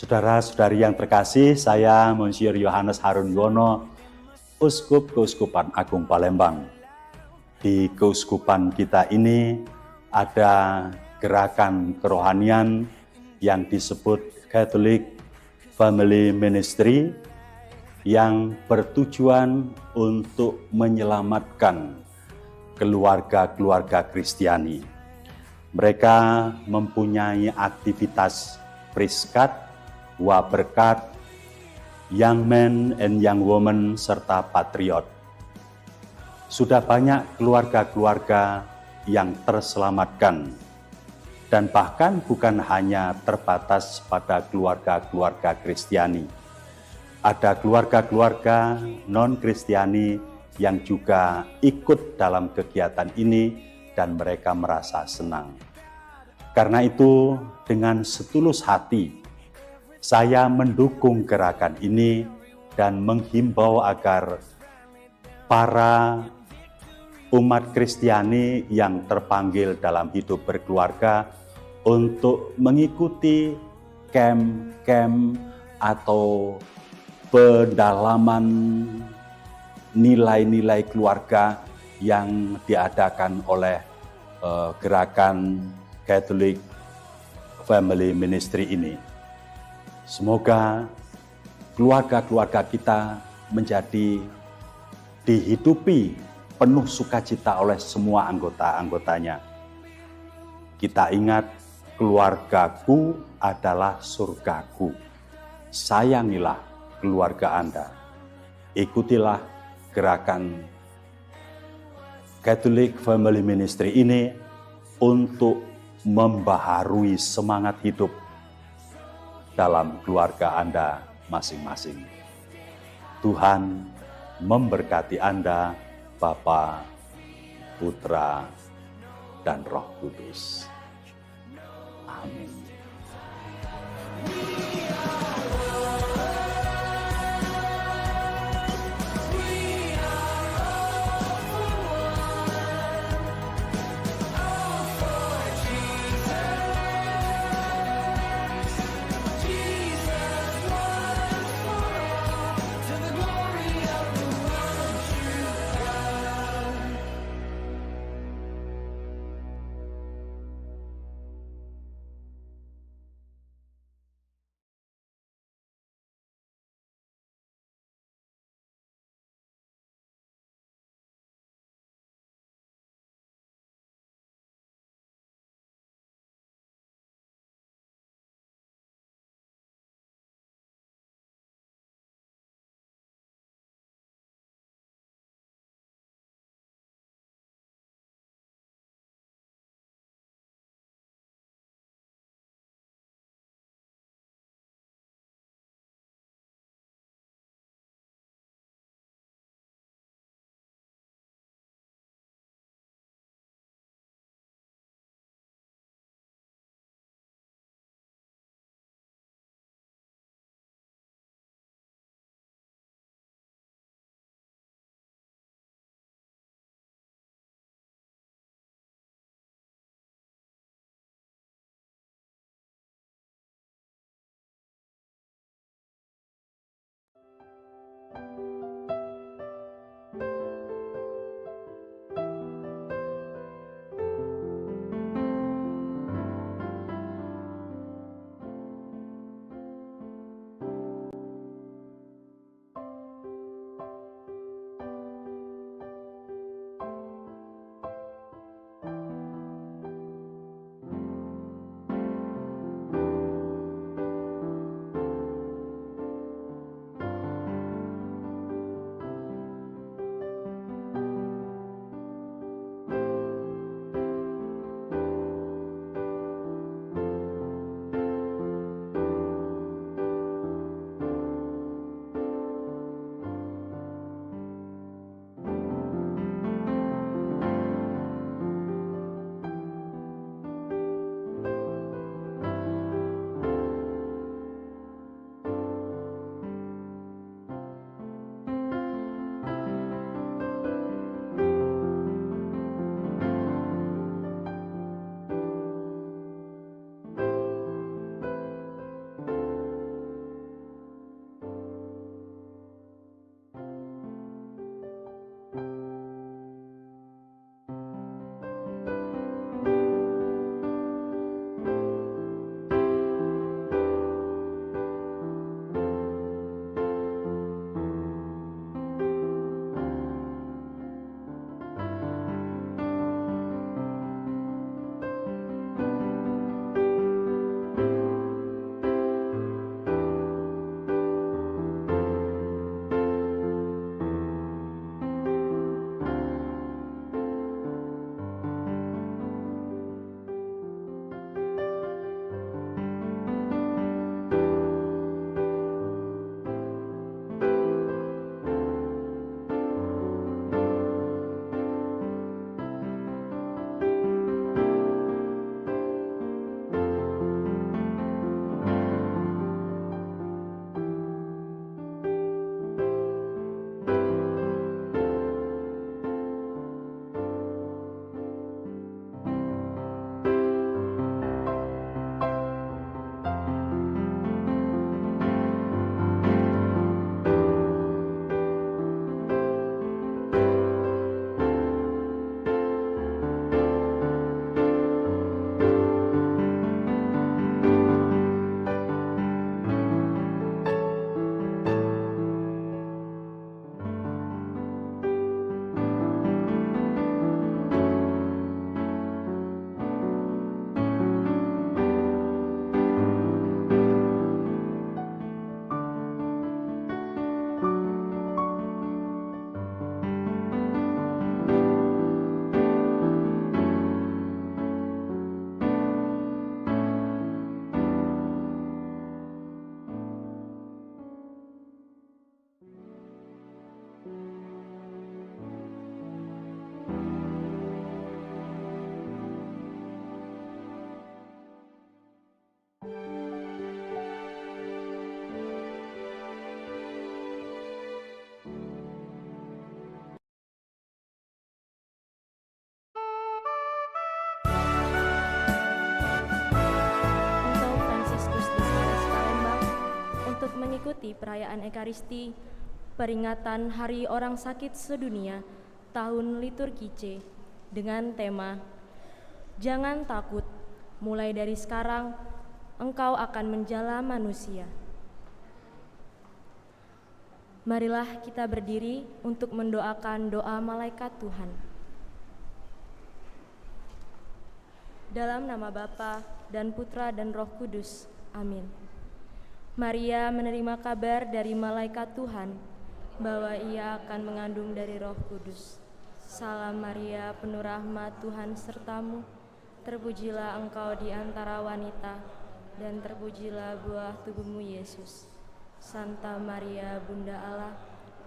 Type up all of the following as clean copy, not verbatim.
Saudara-saudari yang terkasih, saya Monsinyur Yohanes Harun Yuwono, Uskup Keuskupan Agung Palembang. Di keuskupan kita ini ada gerakan kerohanian yang disebut Catholic Family Ministry yang bertujuan untuk menyelamatkan keluarga-keluarga Kristiani. Mereka mempunyai aktivitas Priskat, Waberkat, Young Men and Young Women, serta Patriot. Sudah banyak keluarga-keluarga yang terselamatkan, dan bahkan bukan hanya terbatas pada keluarga-keluarga Kristiani. Ada keluarga-keluarga non-Kristiani yang juga ikut dalam kegiatan ini dan mereka merasa senang. Karena itu, dengan setulus hati, saya mendukung gerakan ini dan menghimbau agar para umat Kristiani yang terpanggil dalam hidup berkeluarga untuk mengikuti camp-camp atau pendalaman nilai-nilai keluarga yang diadakan oleh gerakan Catholic Family Ministry ini. Semoga keluarga-keluarga kita menjadi dihidupi penuh sukacita oleh semua anggota-anggotanya. Kita ingat, keluargaku adalah surgaku. Sayangilah keluarga Anda. Ikutilah gerakan Catholic Family Ministry ini untuk membaharui semangat hidup dalam keluarga Anda masing-masing. Tuhan memberkati Anda, Bapa, Putra, dan Roh Kudus. Amin. mengikuti perayaan Ekaristi peringatan Hari Orang Sakit Sedunia tahun liturgi C dengan tema Jangan takut, mulai dari sekarang engkau akan menjala manusia. Marilah kita berdiri untuk mendoakan doa malaikat Tuhan. Dalam nama Bapa dan Putra dan Roh Kudus. Amin. Maria menerima kabar dari malaikat Tuhan bahwa ia akan mengandung dari Roh Kudus. Salam Maria, penuh rahmat, Tuhan sertamu. Terpujilah engkau di antara wanita, dan terpujilah buah tubuhmu Yesus. Santa Maria, Bunda Allah,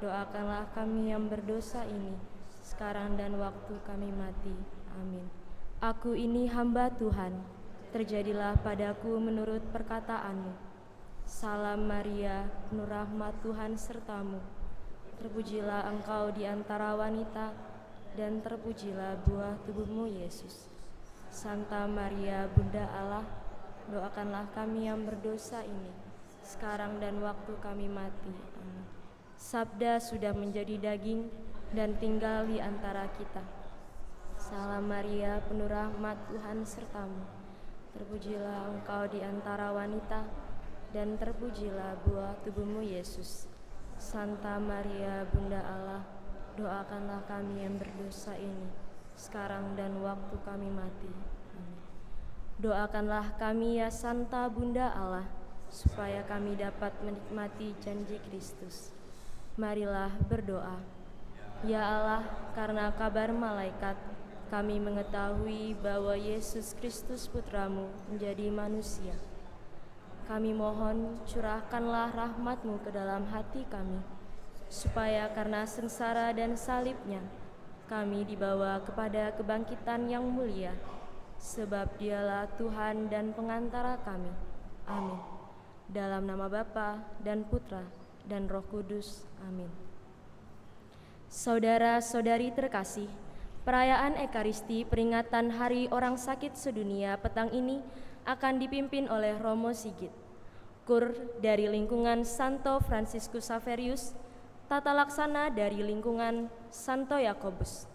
doakanlah kami yang berdosa ini, sekarang dan waktu kami mati. Amin. Aku ini hamba Tuhan, terjadilah padaku menurut perkataanmu. Salam Maria, penuh rahmat, Tuhan sertamu. Terpujilah engkau di antara wanita, dan terpujilah buah tubuhmu Yesus. Santa Maria, Bunda Allah, doakanlah kami yang berdosa ini, sekarang dan waktu kami mati. Amin. Sabda sudah menjadi daging dan tinggal di antara kita. Salam Maria, penuh rahmat, Tuhan sertamu. Terpujilah engkau di antara wanita, dan terpujilah buah tubuhmu Yesus. Santa Maria, Bunda Allah, doakanlah kami yang berdosa ini, sekarang dan waktu kami mati. Amin. Doakanlah kami ya Santa Bunda Allah, supaya kami dapat menikmati janji Kristus. Marilah berdoa. Ya Allah, karena kabar malaikat, kami mengetahui bahwa Yesus Kristus Putramu menjadi manusia. Kami mohon curahkanlah rahmat-Mu ke dalam hati kami, supaya karena sengsara dan salibnya, kami dibawa kepada kebangkitan yang mulia, sebab Dialah Tuhan dan pengantara kami. Amin. Dalam nama Bapa dan Putra dan Roh Kudus. Amin. Saudara-saudari terkasih, perayaan Ekaristi peringatan Hari Orang Sakit Sedunia petang ini akan dipimpin oleh Romo Sigit. Kur dari lingkungan Santo Fransiskus Xaverius, tata laksana dari lingkungan Santo Yakobus.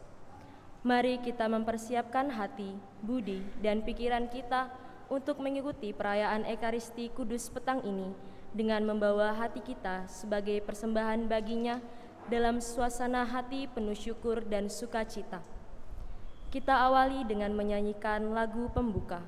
Mari kita mempersiapkan hati, budi, dan pikiran kita untuk mengikuti perayaan Ekaristi Kudus petang ini dengan membawa hati kita sebagai persembahan baginya dalam suasana hati penuh syukur dan sukacita. Kita awali dengan menyanyikan lagu pembuka.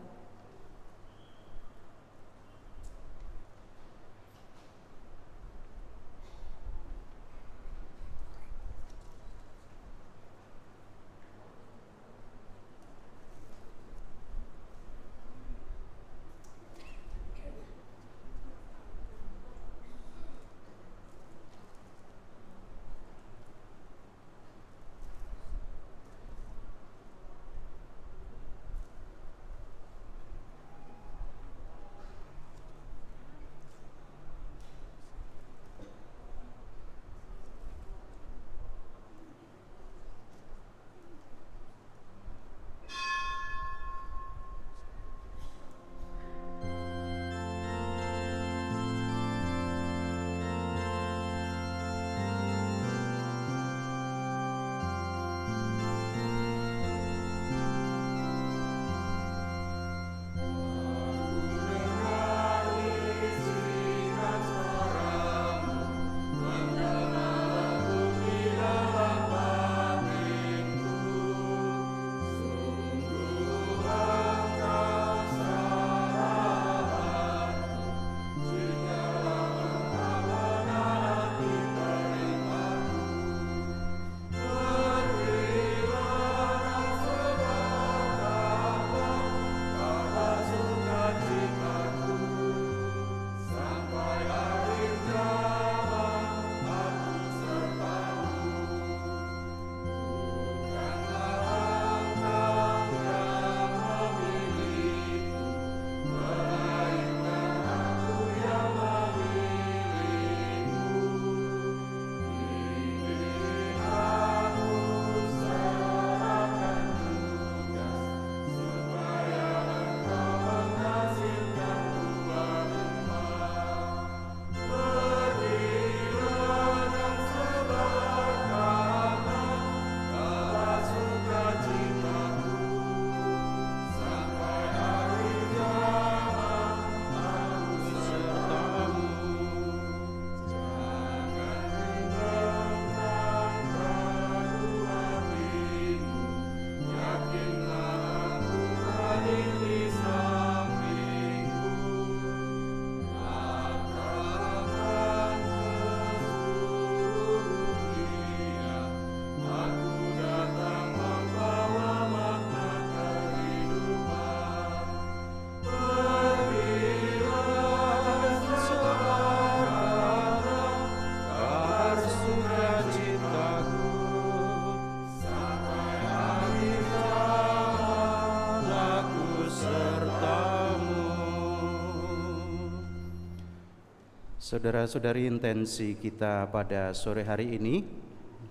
Saudara-saudari, intensi kita pada sore hari ini,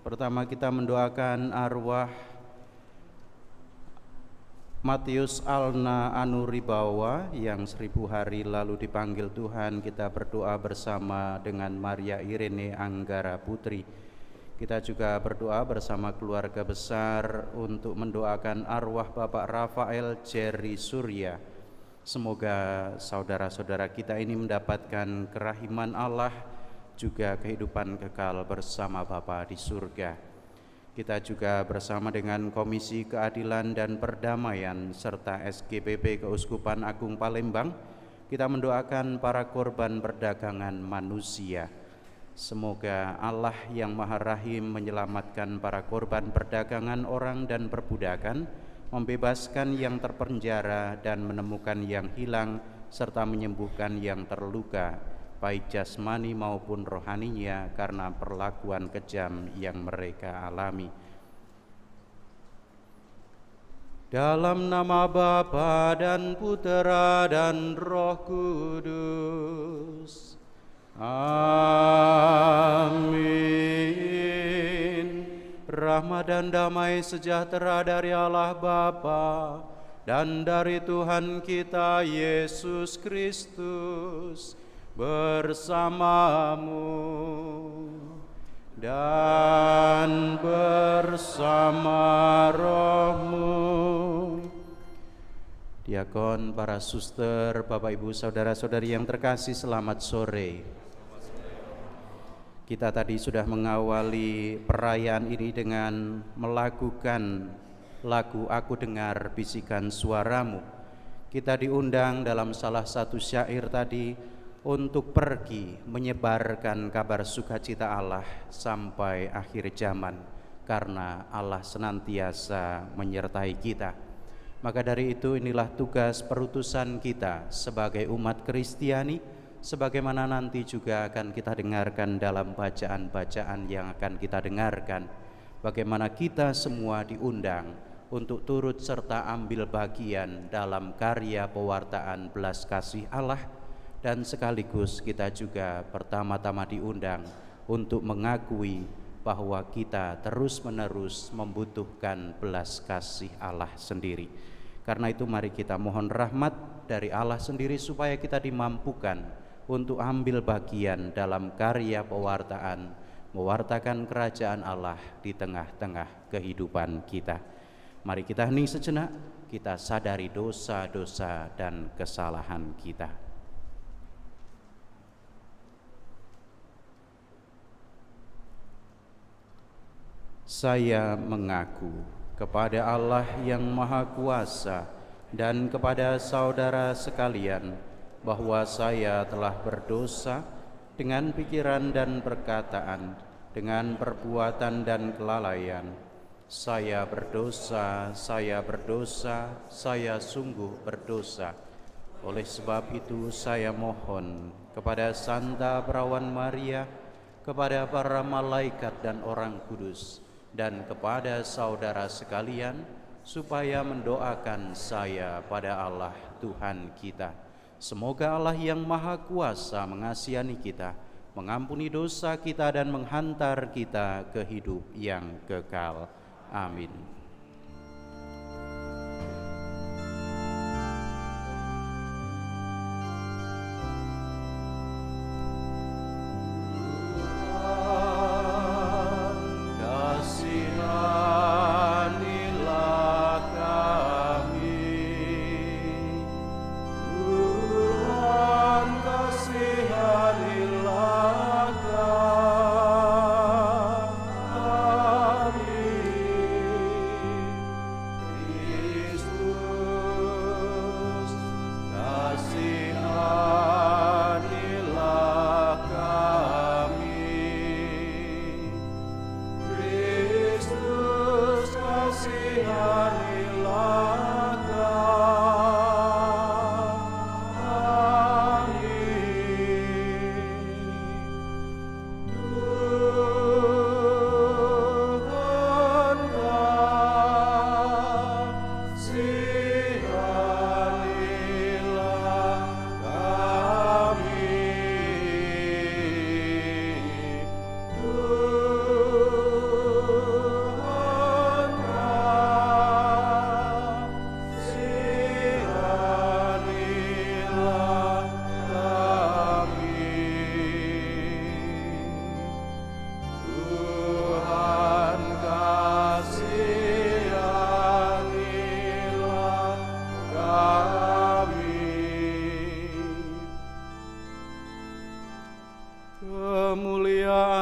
pertama kita mendoakan arwah Matius Alna Anuribawa yang 1000 hari lalu dipanggil Tuhan. Kita berdoa bersama dengan Maria Irene Anggara Putri. Kita juga berdoa bersama keluarga besar untuk mendoakan arwah Bapak Rafael Jerry Surya. Semoga saudara-saudara kita ini mendapatkan kerahiman Allah, juga kehidupan kekal bersama Bapa di surga. Kita juga bersama dengan Komisi Keadilan dan Perdamaian serta SGPP Keuskupan Agung Palembang, kita mendoakan para korban perdagangan manusia. Semoga Allah yang Maha Rahim menyelamatkan para korban perdagangan orang dan perbudakan, membebaskan yang terpenjara dan menemukan yang hilang, serta menyembuhkan yang terluka, baik jasmani maupun rohaninya, karena perlakuan kejam yang mereka alami. Dalam nama Bapa dan Putera dan Roh Kudus. Amin. Rahmat dan damai sejahtera dari Allah Bapa dan dari Tuhan kita Yesus Kristus bersamamu dan bersama rohmu. Diakon, para suster, Bapak Ibu, saudara-saudari yang terkasih, selamat sore. Kita tadi sudah mengawali perayaan ini dengan melakukan lagu Aku Dengar Bisikan Suaramu. Kita diundang dalam salah satu syair tadi untuk pergi menyebarkan kabar sukacita Allah sampai akhir zaman, karena Allah senantiasa menyertai kita. Maka dari itu inilah tugas perutusan kita sebagai umat Kristiani, sebagaimana nanti juga akan kita dengarkan dalam bacaan-bacaan yang akan kita dengarkan, bagaimana kita semua diundang untuk turut serta ambil bagian dalam karya pewartaan belas kasih Allah, dan sekaligus kita juga pertama-tama diundang untuk mengakui bahwa kita terus-menerus membutuhkan belas kasih Allah sendiri. Karena itu mari kita mohon rahmat dari Allah sendiri supaya kita dimampukan untuk ambil bagian dalam karya pewartaan, mewartakan kerajaan Allah di tengah-tengah kehidupan kita. Mari kita hening sejenak, kita sadari dosa-dosa dan kesalahan kita. Saya mengaku kepada Allah yang Maha Kuasa dan kepada saudara sekalian bahwa saya telah berdosa dengan pikiran dan perkataan, dengan perbuatan dan kelalaian. Saya berdosa, saya sungguh berdosa. Oleh sebab itu saya mohon kepada Santa Perawan Maria, kepada para malaikat dan orang kudus, dan kepada saudara sekalian, supaya mendoakan saya pada Allah Tuhan kita. Semoga Allah yang Maha Kuasa mengasihani kita, mengampuni dosa kita, dan menghantar kita ke hidup yang kekal. Amin.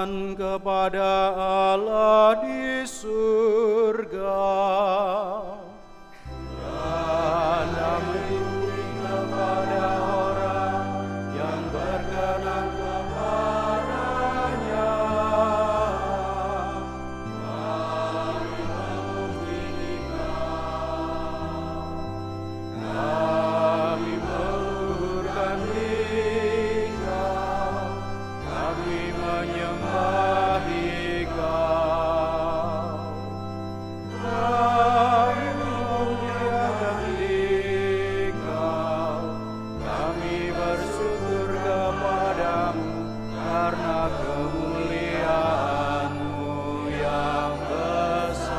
dan kepada Allah di surga. Dan damai kepada orang yang berkenan kepadanya. Kami memuji Kau, kami meluhurkan Dikau, kami menyembah Dikau. Kami memuliakan Dikau, kami bersyukur kepadamu karena kemuliaan-Mu yang besar.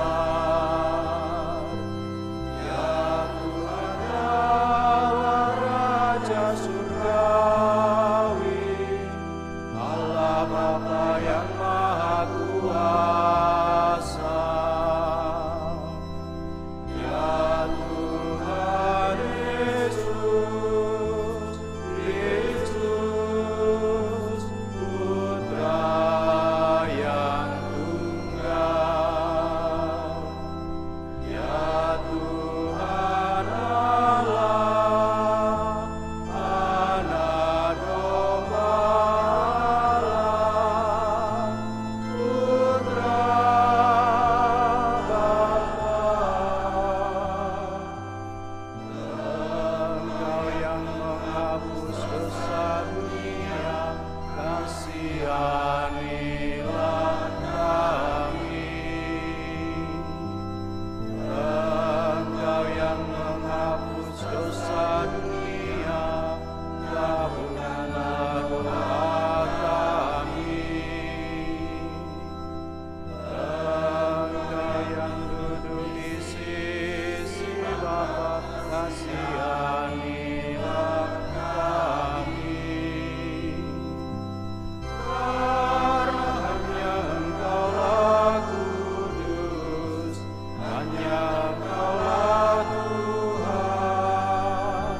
Ya Tuhan Allah Raja Surgawi, Allah Bapa yang Maha Kuasa. Ya Tuhan Yesus, Kristus, Putra yang tunggal. Ya Tuhan Allah, Anak Domba Allah, Putra Bapa. Engkau yang menghapus dosa dunia, kasihanilah kami. Engkau yang menghapus dosa dunia, kabulkanlah doa kami. Engkau yang duduk di sisi Bapa, kasihanilah kami. Karena hanya Engkaulah kudus, hanya Engkaulah Tuhan,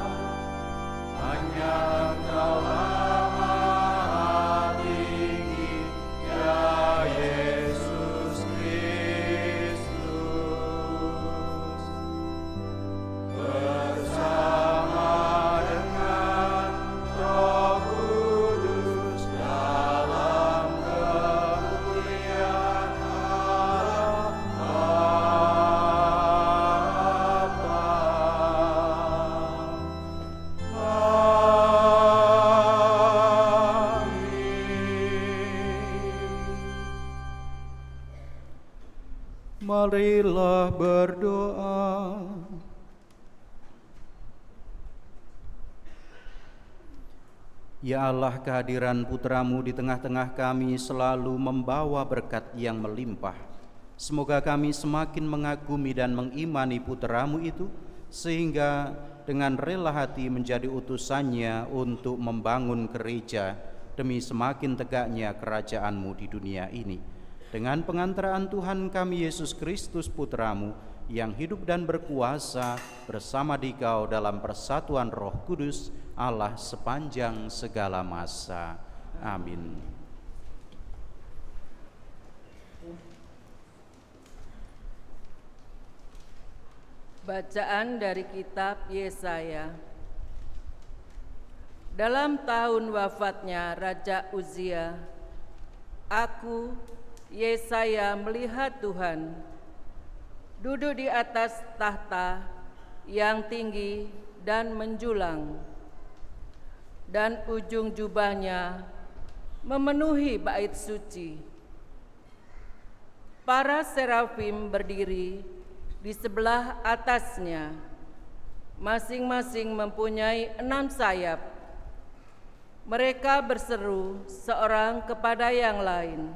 hanya Engkaulah Maha Tinggi, ya Yesus Kristus. Bersama dengan Roh Kudus dalam kemuliaan Allah Bapa. Amin. Marilah berdoa. Ya Allah, kehadiran Putra-Mu di tengah-tengah kami selalu membawa berkat yang melimpah. Semoga kami semakin mengagumi dan mengimani Putra-Mu itu, sehingga dengan rela hati menjadi utusannya untuk membangun gereja demi semakin tegaknya kerajaan-Mu di dunia ini. Dengan pengantaraan Tuhan kami Yesus Kristus Putra-Mu, yang hidup dan berkuasa bersama Dikau dalam persatuan Roh Kudus, Allah sepanjang segala masa. Amin. Bacaan dari kitab Yesaya. Dalam tahun wafatnya Raja Uzia, aku, Yesaya, melihat Tuhan duduk di atas tahta yang tinggi dan menjulang, dan ujung jubahnya memenuhi bait suci. Para serafim berdiri di sebelah atasnya, masing-masing mempunyai 6 sayap. Mereka berseru seorang kepada yang lain,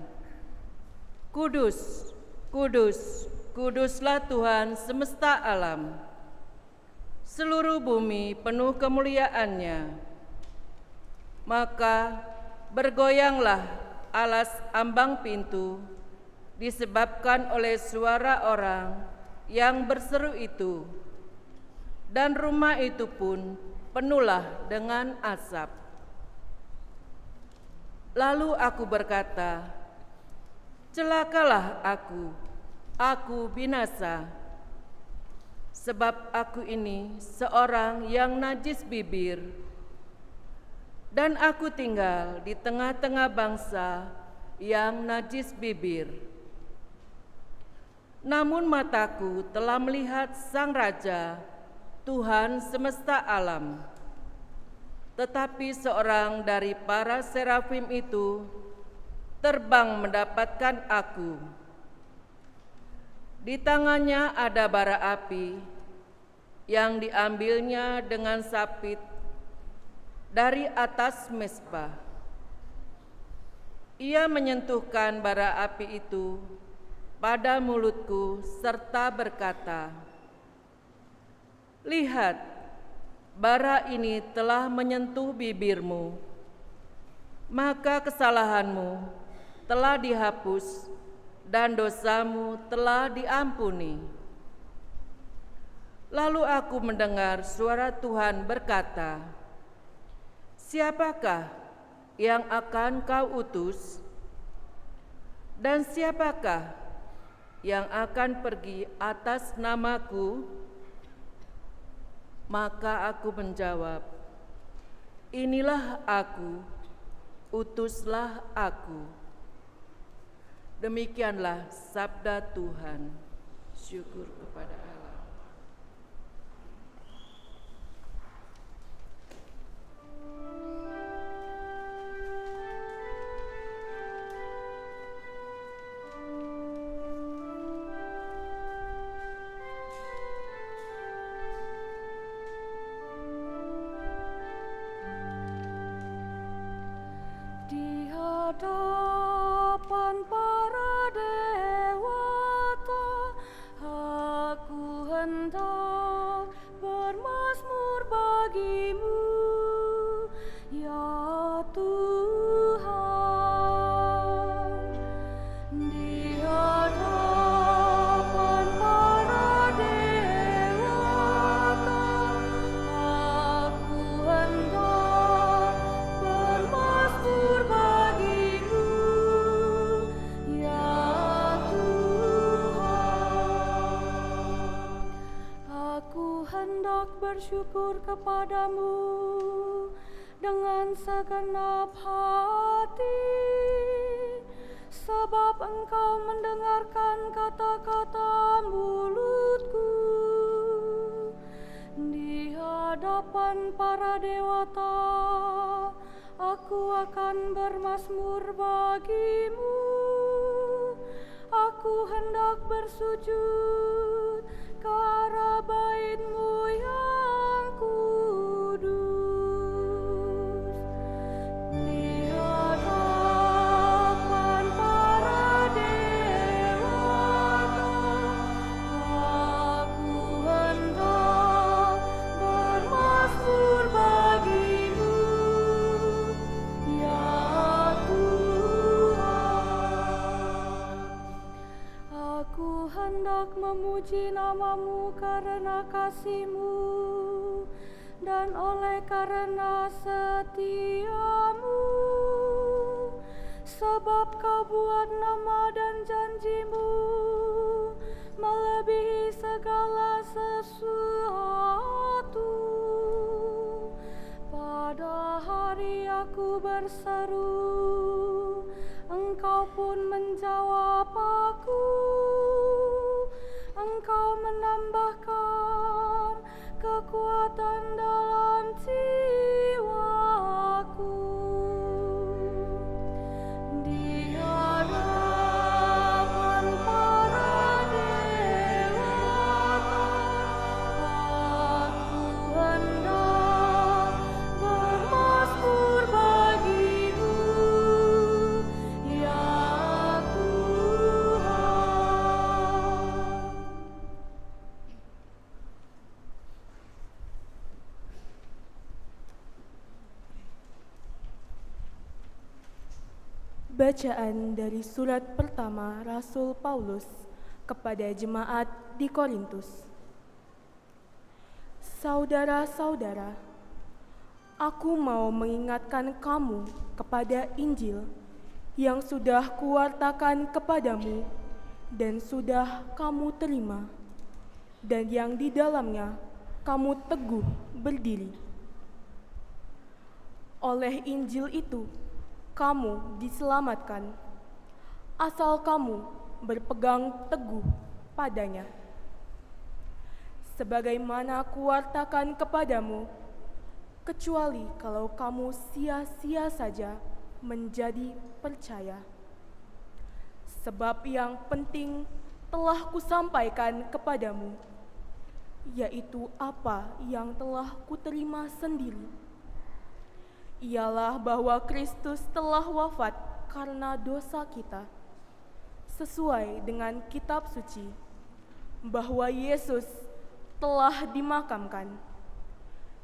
"Kudus, kudus, kuduslah Tuhan semesta alam. Seluruh bumi penuh kemuliaan-Nya." Maka bergoyanglah alas ambang pintu disebabkan oleh suara orang yang berseru itu, dan rumah itu pun penuhlah dengan asap. Lalu aku berkata, Celakalah aku binasa, sebab aku ini seorang yang najis bibir, dan aku tinggal di tengah-tengah bangsa yang najis bibir. Namun mataku telah melihat Sang Raja, Tuhan semesta alam. Tetapi seorang dari para serafim itu terbang mendapatkan aku. Di tangannya ada bara api yang diambilnya dengan sapit dari atas mezbah. Ia menyentuhkan bara api itu pada mulutku serta berkata, "Lihat, bara ini telah menyentuh bibirmu, maka kesalahanmu telah dihapus dan dosamu telah diampuni." Lalu aku mendengar suara Tuhan berkata, "Siapakah yang akan kau utus? Dan siapakah yang akan pergi atas namaku?" Maka aku menjawab, "Inilah aku, utuslah aku." Demikianlah sabda Tuhan. Syukur kepada Allah. Di hadapan para dewata, aku hendak bermazmur bagimu, ya Tuhan. Di hadapan para dewata, aku hendak bermazmur bagimu, ya Tuhan. Aku hendak bersyukur kepadamu dengan segenap hati, sebab Engkau mendengarkan kata-kata mulutku. Di hadapan para dewata, aku akan bermazmur bagimu. Aku hendak bersujud ke arah bait-Mu yang kudus. Di hadapan para dewata, aku hendak bermazmur bagimu, ya Tuhan. Aku hendak memuji nama-Mu karena kasih-Mu dan oleh karena setia-Mu, sebab Kau buat nama dan janji-Mu melebihi segala sesuatu. Pada hari aku berseru, Engkau pun menjawab aku. Engkau menambahkan kekuatan dalam jiwaku. Di hadapan para dewata, aku hendak bermazmur bagimu, ya Tuhan. Bacaan dari surat pertama Rasul Paulus kepada jemaat di Korintus. Saudara-saudara, aku mau mengingatkan kamu kepada Injil yang sudah kuwartakan kepadamu dan sudah kamu terima, dan yang di dalamnya kamu teguh berdiri. Oleh Injil itu, kamu diselamatkan, asal kamu berpegang teguh padanya. Sebagaimana kuwartakan kepadamu, kecuali kalau kamu sia-sia saja menjadi percaya. Sebab yang penting telah kusampaikan kepadamu, yaitu apa yang telah kuterima sendiri. Ialah bahwa Kristus telah wafat karena dosa kita, sesuai dengan kitab suci, bahwa Yesus telah dimakamkan,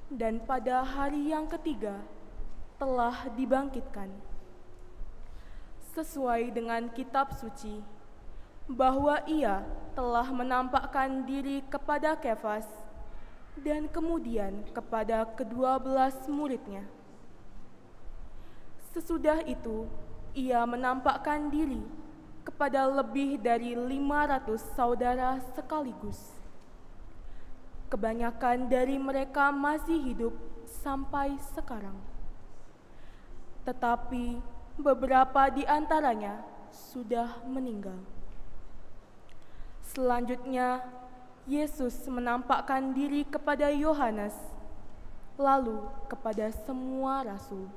dan pada hari yang ketiga telah dibangkitkan. Sesuai dengan kitab suci, bahwa ia telah menampakkan diri kepada Kefas dan kemudian kepada ke-12 muridnya. Sesudah itu, ia menampakkan diri kepada lebih dari 500 saudara sekaligus. Kebanyakan dari mereka masih hidup sampai sekarang, tetapi beberapa di antaranya sudah meninggal. Selanjutnya, Yesus menampakkan diri kepada Yohanes, lalu kepada semua rasul.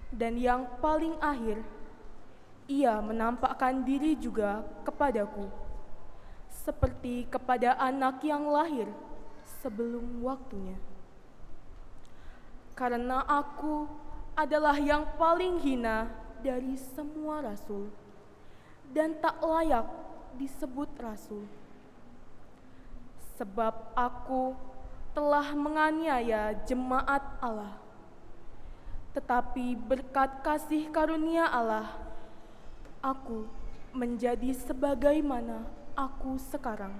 Dan yang paling akhir, ia menampakkan diri juga kepadaku, seperti kepada anak yang lahir sebelum waktunya. Karena aku adalah yang paling hina dari semua rasul, dan tak layak disebut rasul. Sebab aku telah menganiaya jemaat Allah, tetapi berkat kasih karunia Allah, aku menjadi sebagaimana aku sekarang.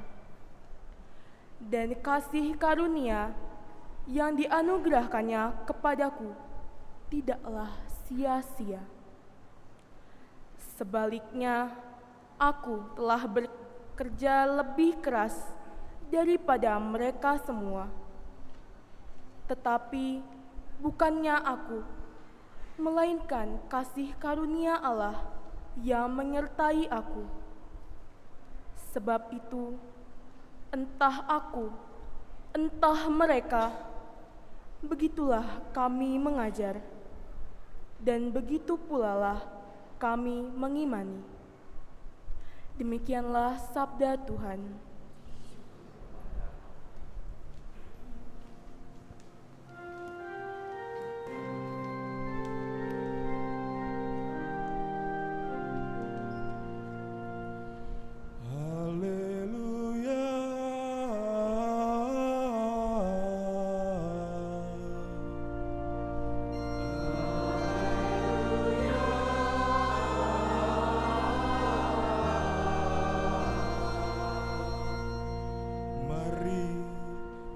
Dan kasih karunia yang dianugerahkannya kepadaku tidaklah sia-sia. Sebaliknya, aku telah bekerja lebih keras daripada mereka semua. Tetapi bukannya aku, melainkan kasih karunia Allah yang menyertai aku. Sebab itu, entah aku, entah mereka, begitulah kami mengajar, dan begitu pula lah kami mengimani. Demikianlah sabda Tuhan.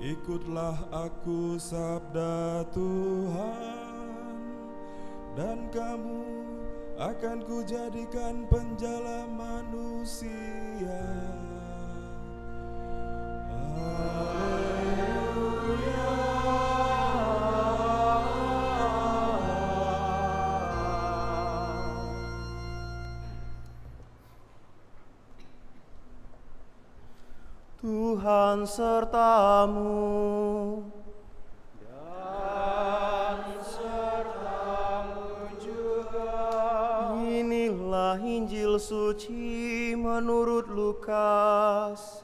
Ikutlah aku sabda Tuhan, dan kamu akan kujadikan penjala manusia. Haleluya. Tuhan sertamu. Dan sertamu juga. Inilah Injil suci menurut Lukas.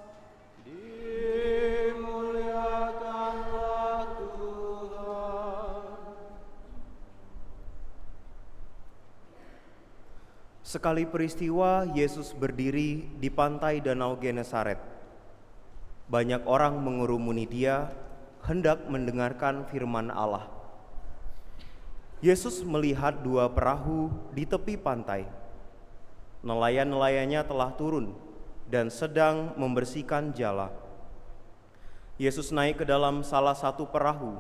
Dimuliakanlah Tuhan. Sekali peristiwa, Yesus berdiri di pantai Danau Genesaret. Banyak orang mengurumuni dia, hendak mendengarkan firman Allah. Yesus melihat 2 perahu di tepi pantai. Nelayan-nelayannya telah turun dan sedang membersihkan jala. Yesus naik ke dalam salah satu perahu,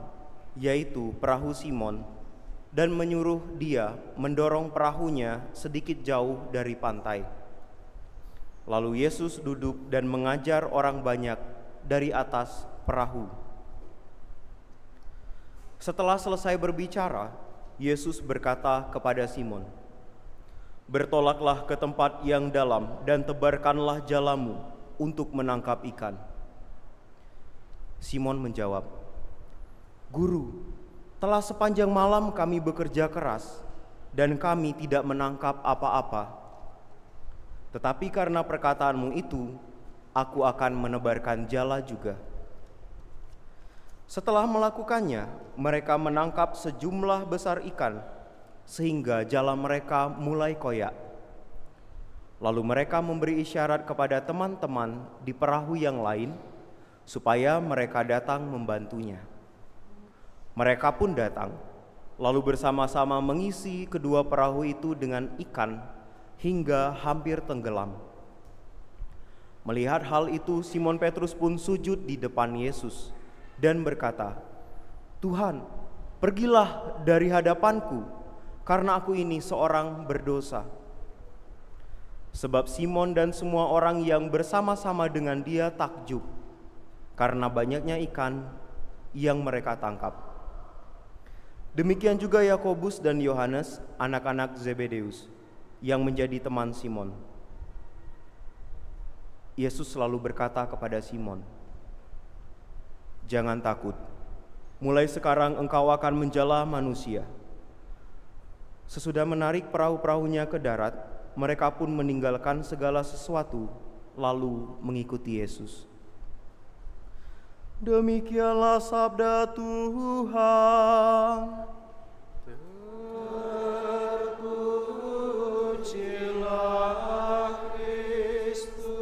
yaitu perahu Simon, dan menyuruh dia mendorong perahunya sedikit jauh dari pantai. Lalu Yesus duduk dan mengajar orang banyak dari atas perahu. Setelah selesai berbicara, Yesus berkata kepada Simon, "Bertolaklah ke tempat yang dalam dan tebarkanlah jalamu untuk menangkap ikan." Simon menjawab, "Guru, telah sepanjang malam kami bekerja keras dan kami tidak menangkap apa-apa. Tetapi karena perkataanmu itu, aku akan menebarkan jala juga." Setelah melakukannya, mereka menangkap sejumlah besar ikan, sehingga jala mereka mulai koyak. Lalu mereka memberi isyarat kepada teman-teman di perahu yang lain, supaya mereka datang membantunya. Mereka pun datang, lalu bersama-sama mengisi kedua perahu itu dengan ikan, hingga hampir tenggelam. Melihat hal itu, Simon Petrus pun sujud di depan Yesus dan berkata, "Tuhan, pergilah dari hadapanku, karena aku ini seorang berdosa." Sebab Simon dan semua orang yang bersama-sama dengan dia takjub karena banyaknya ikan yang mereka tangkap. Demikian juga Yakobus dan Yohanes, anak-anak Zebedeus, yang menjadi teman Simon. Yesus selalu berkata kepada Simon, "Jangan takut, mulai sekarang engkau akan menjala manusia." Sesudah menarik perahu-perahunya ke darat, mereka pun meninggalkan segala sesuatu, lalu mengikuti Yesus. Demikianlah sabda Tuhan. Terpujilah Kristus.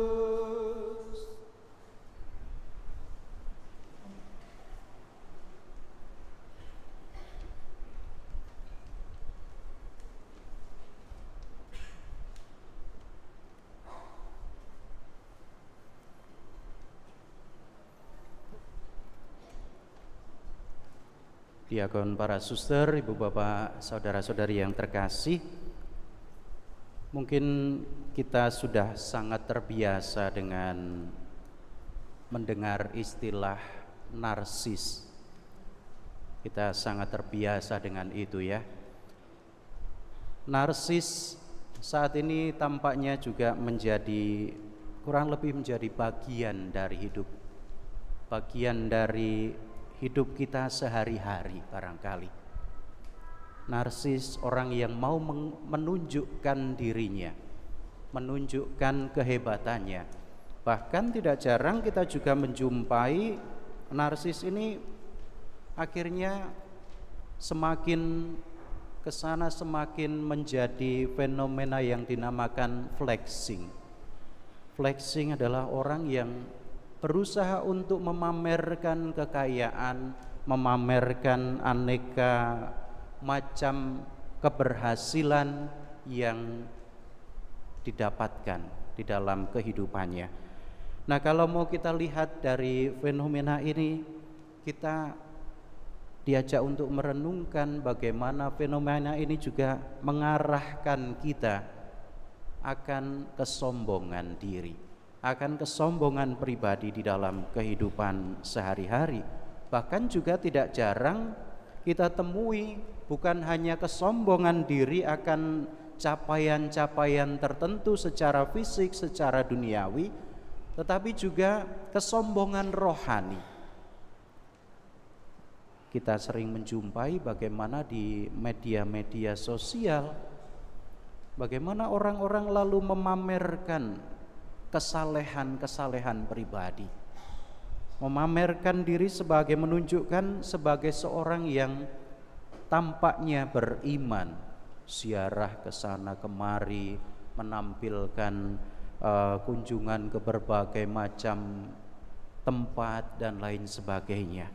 Diakon, para suster, ibu bapak, saudara-saudari yang terkasih, mungkin kita sudah sangat terbiasa dengan mendengar istilah narsis. Kita sangat terbiasa dengan itu ya. Narsis saat ini tampaknya juga kurang lebih menjadi bagian dari hidup kita sehari-hari barangkali. Narsis, orang yang mau menunjukkan dirinya, menunjukkan kehebatannya. Bahkan tidak jarang kita juga menjumpai narsis ini akhirnya semakin kesana semakin menjadi fenomena yang dinamakan flexing. Flexing adalah orang yang berusaha untuk memamerkan kekayaan, memamerkan aneka macam keberhasilan yang didapatkan di dalam kehidupannya. Nah, kalau mau kita lihat dari fenomena ini, kita diajak untuk merenungkan bagaimana fenomena ini juga mengarahkan kita akan kesombongan diri, akan kesombongan pribadi di dalam kehidupan sehari-hari. Bahkan juga tidak jarang kita temui bukan hanya kesombongan diri akan capaian-capaian tertentu secara fisik, secara duniawi, tetapi juga kesombongan rohani. Kita sering menjumpai bagaimana di media-media sosial, bagaimana orang-orang lalu memamerkan kesalehan-kesalehan pribadi, memamerkan diri menunjukkan sebagai seorang yang tampaknya beriman, ziarah ke sana kemari, menampilkan kunjungan ke berbagai macam tempat dan lain sebagainya.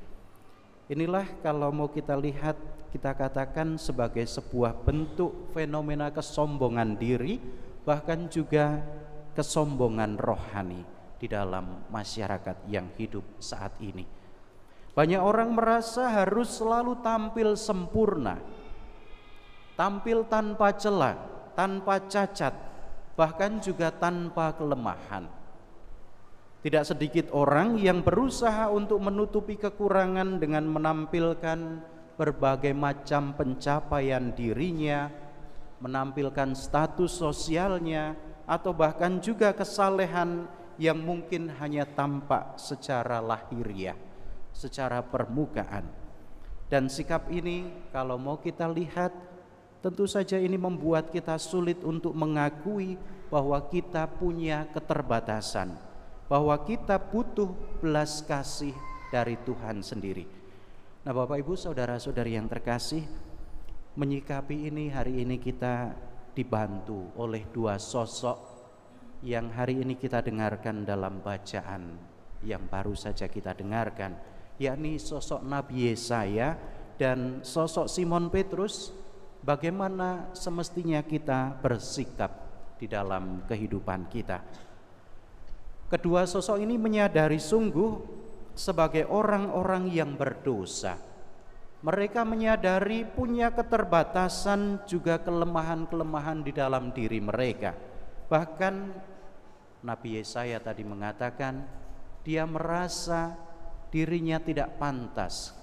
Inilah kalau mau kita lihat, kita katakan sebagai sebuah bentuk fenomena kesombongan diri, bahkan juga kesombongan rohani di dalam masyarakat yang hidup saat ini. Banyak orang merasa harus selalu tampil sempurna, tampil tanpa celah, tanpa cacat, bahkan juga tanpa kelemahan. Tidak sedikit orang yang berusaha untuk menutupi kekurangan dengan menampilkan berbagai macam pencapaian dirinya, menampilkan status sosialnya, atau bahkan juga kesalehan yang mungkin hanya tampak secara lahiriah, secara permukaan. Dan sikap ini kalau mau kita lihat, tentu saja ini membuat kita sulit untuk mengakui bahwa kita punya keterbatasan, bahwa kita butuh belas kasih dari Tuhan sendiri. Nah, Bapak Ibu, saudara-saudari yang terkasih, menyikapi ini, hari ini kita dibantu oleh dua sosok yang hari ini kita dengarkan dalam bacaan yang baru saja kita dengarkan, yakni sosok Nabi Yesaya dan sosok Simon Petrus. Bagaimana semestinya kita bersikap di dalam kehidupan kita. Kedua sosok ini menyadari sungguh sebagai orang-orang yang berdosa. Mereka menyadari punya keterbatasan juga kelemahan-kelemahan di dalam diri mereka. Bahkan Nabi Yesaya tadi mengatakan dia merasa dirinya tidak pantas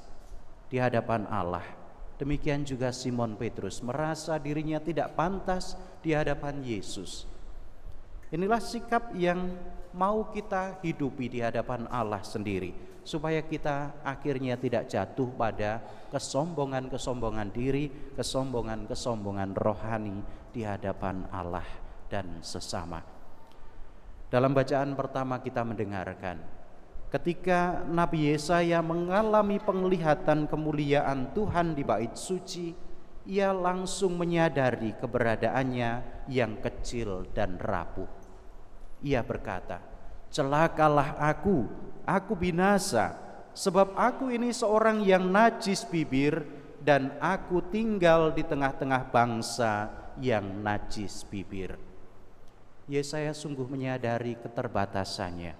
di hadapan Allah. Demikian juga Simon Petrus merasa dirinya tidak pantas di hadapan Yesus. Inilah sikap yang mau kita hidupi di hadapan Allah sendiri, supaya kita akhirnya tidak jatuh pada kesombongan-kesombongan diri, kesombongan-kesombongan rohani di hadapan Allah dan sesama. Dalam bacaan pertama kita mendengarkan ketika Nabi Yesaya mengalami penglihatan kemuliaan Tuhan di bait suci, ia langsung menyadari keberadaannya yang kecil dan rapuh. Ia berkata, "Celakalah aku binasa, sebab aku ini seorang yang najis bibir dan aku tinggal di tengah-tengah bangsa yang najis bibir." Yesaya sungguh menyadari keterbatasannya.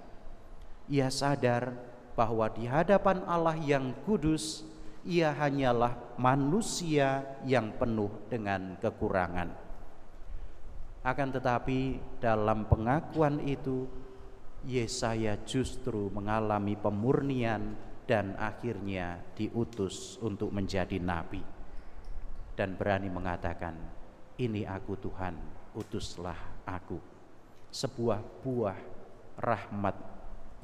Ia sadar bahwa di hadapan Allah yang kudus, ia hanyalah manusia yang penuh dengan kekurangan. Akan tetapi dalam pengakuan itu, Yesaya justru mengalami pemurnian dan akhirnya diutus untuk menjadi nabi. Dan berani mengatakan, "Ini aku Tuhan, utuslah aku." Sebuah buah rahmat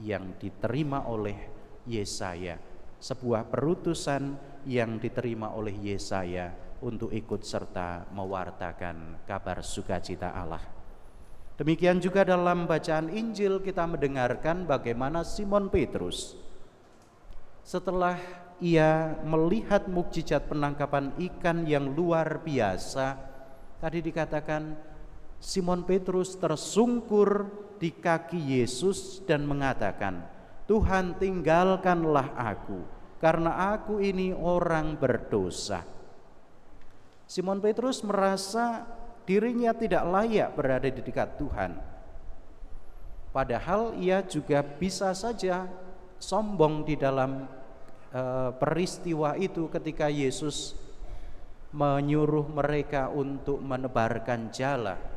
yang diterima oleh Yesaya, sebuah perutusan yang diterima oleh Yesaya untuk ikut serta mewartakan kabar sukacita Allah. Demikian juga dalam bacaan Injil kita mendengarkan bagaimana Simon Petrus setelah ia melihat mukjizat penangkapan ikan yang luar biasa, tadi dikatakan Simon Petrus tersungkur di kaki Yesus dan mengatakan, "Tuhan, tinggalkanlah aku, karena aku ini orang berdosa." Simon Petrus merasa dirinya tidak layak berada di dekat Tuhan. Padahal ia juga bisa saja sombong di dalam peristiwa itu ketika Yesus menyuruh mereka untuk menebarkan jala.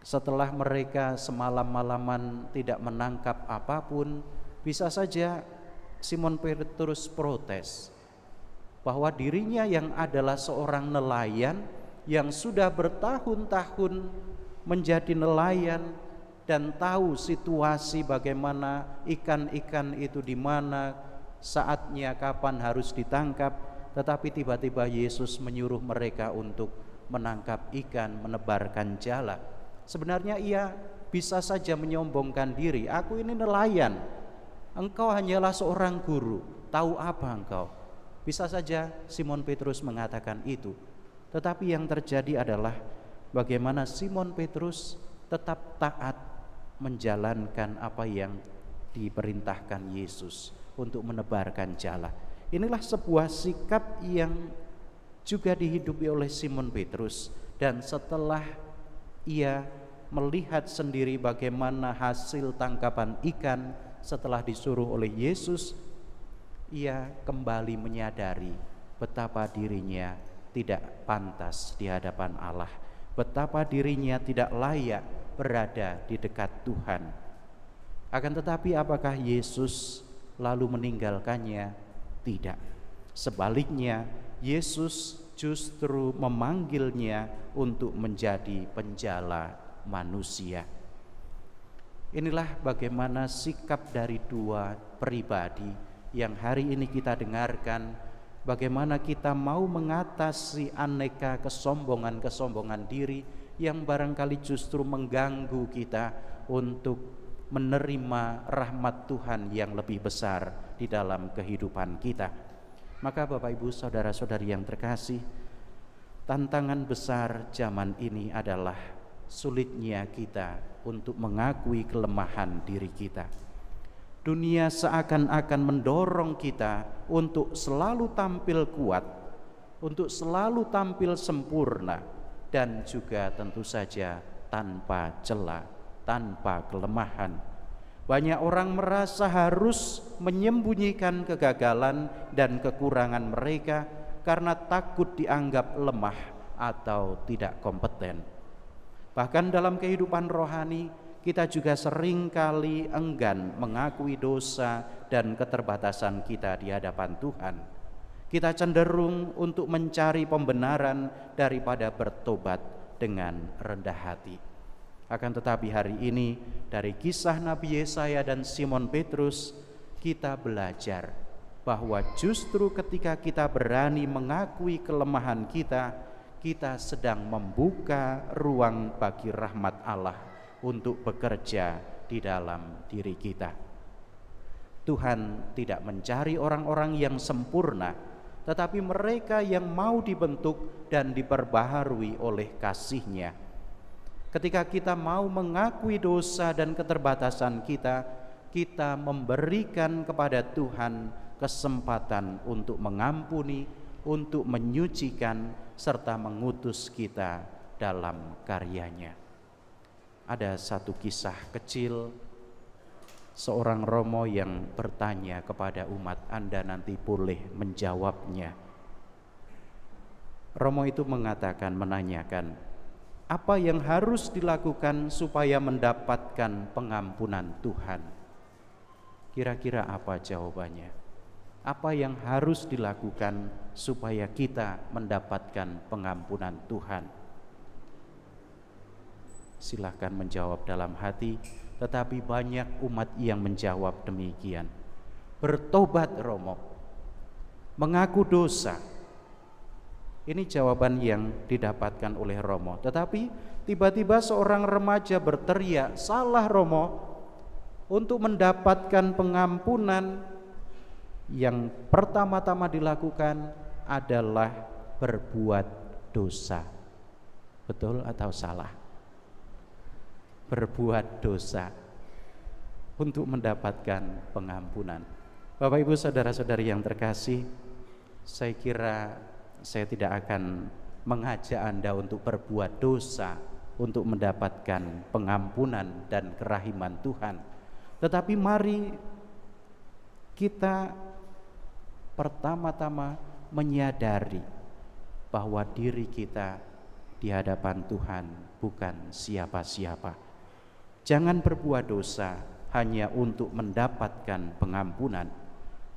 Setelah mereka semalam-malaman tidak menangkap apapun, bisa saja Simon Petrus protes bahwa dirinya yang adalah seorang nelayan yang sudah bertahun-tahun menjadi nelayan dan tahu situasi bagaimana ikan-ikan itu di mana, saatnya kapan harus ditangkap, tetapi tiba-tiba Yesus menyuruh mereka untuk menangkap ikan, menebarkan jala. Sebenarnya ia bisa saja menyombongkan diri, "Aku ini nelayan, engkau hanyalah seorang guru, tahu apa engkau?" Bisa saja Simon Petrus mengatakan itu. Tetapi yang terjadi adalah bagaimana Simon Petrus tetap taat menjalankan apa yang diperintahkan Yesus untuk menebarkan jala. Inilah sebuah sikap yang juga dihidupi oleh Simon Petrus. Dan setelah ia melihat sendiri bagaimana hasil tangkapan ikan setelah disuruh oleh Yesus, ia kembali menyadari betapa dirinya tidak pantas di hadapan Allah, betapa dirinya tidak layak berada di dekat Tuhan. Akan tetapi apakah Yesus lalu meninggalkannya? Tidak. Sebaliknya, Yesus justru memanggilnya untuk menjadi penjala manusia. Inilah bagaimana sikap dari dua pribadi yang hari ini kita dengarkan, bagaimana kita mau mengatasi aneka kesombongan diri yang barangkali justru mengganggu kita untuk menerima rahmat Tuhan yang lebih besar di dalam kehidupan kita. Maka Bapak Ibu saudara-saudari yang terkasih, tantangan besar zaman ini adalah sulitnya kita untuk mengakui kelemahan diri kita. Dunia seakan-akan mendorong kita untuk selalu tampil kuat, untuk selalu tampil sempurna, dan juga tentu saja tanpa celah, tanpa kelemahan. Banyak orang merasa harus menyembunyikan kegagalan dan kekurangan mereka karena takut dianggap lemah atau tidak kompeten. Bahkan dalam kehidupan rohani, kita juga seringkali enggan mengakui dosa dan keterbatasan kita di hadapan Tuhan. Kita cenderung untuk mencari pembenaran daripada bertobat dengan rendah hati. Akan tetapi hari ini dari kisah Nabi Yesaya dan Simon Petrus, kita belajar bahwa justru ketika kita berani mengakui kelemahan kita, kita sedang membuka ruang bagi rahmat Allah untuk bekerja di dalam diri kita. Tuhan tidak mencari orang-orang yang sempurna, tetapi mereka yang mau dibentuk dan diperbaharui oleh kasih-Nya. Ketika kita mau mengakui dosa dan keterbatasan kita, kita memberikan kepada Tuhan kesempatan untuk mengampuni, untuk menyucikan, serta mengutus kita dalam karya-Nya. Ada satu kisah kecil, seorang romo yang bertanya kepada umat, Anda nanti boleh menjawabnya. Romo itu menanyakan, apa yang harus dilakukan supaya mendapatkan pengampunan Tuhan? Kira-kira apa jawabannya? Apa yang harus dilakukan supaya kita mendapatkan pengampunan Tuhan? Silakan menjawab dalam hati, tetapi banyak umat yang menjawab demikian. Bertobat, Romo. Mengaku dosa. Ini jawaban yang didapatkan oleh Romo. Tetapi tiba-tiba seorang remaja berteriak, salah Romo. Untuk mendapatkan pengampunan, yang pertama-tama dilakukan adalah berbuat dosa. Betul atau salah? Berbuat dosa untuk mendapatkan pengampunan. Bapak Ibu saudara-saudari yang terkasih, saya kira saya tidak akan mengajak Anda untuk berbuat dosa untuk mendapatkan pengampunan dan kerahiman Tuhan. Tetapi mari kita pertama-tama menyadari bahwa diri kita di hadapan Tuhan bukan siapa-siapa. Jangan berbuat dosa hanya untuk mendapatkan pengampunan,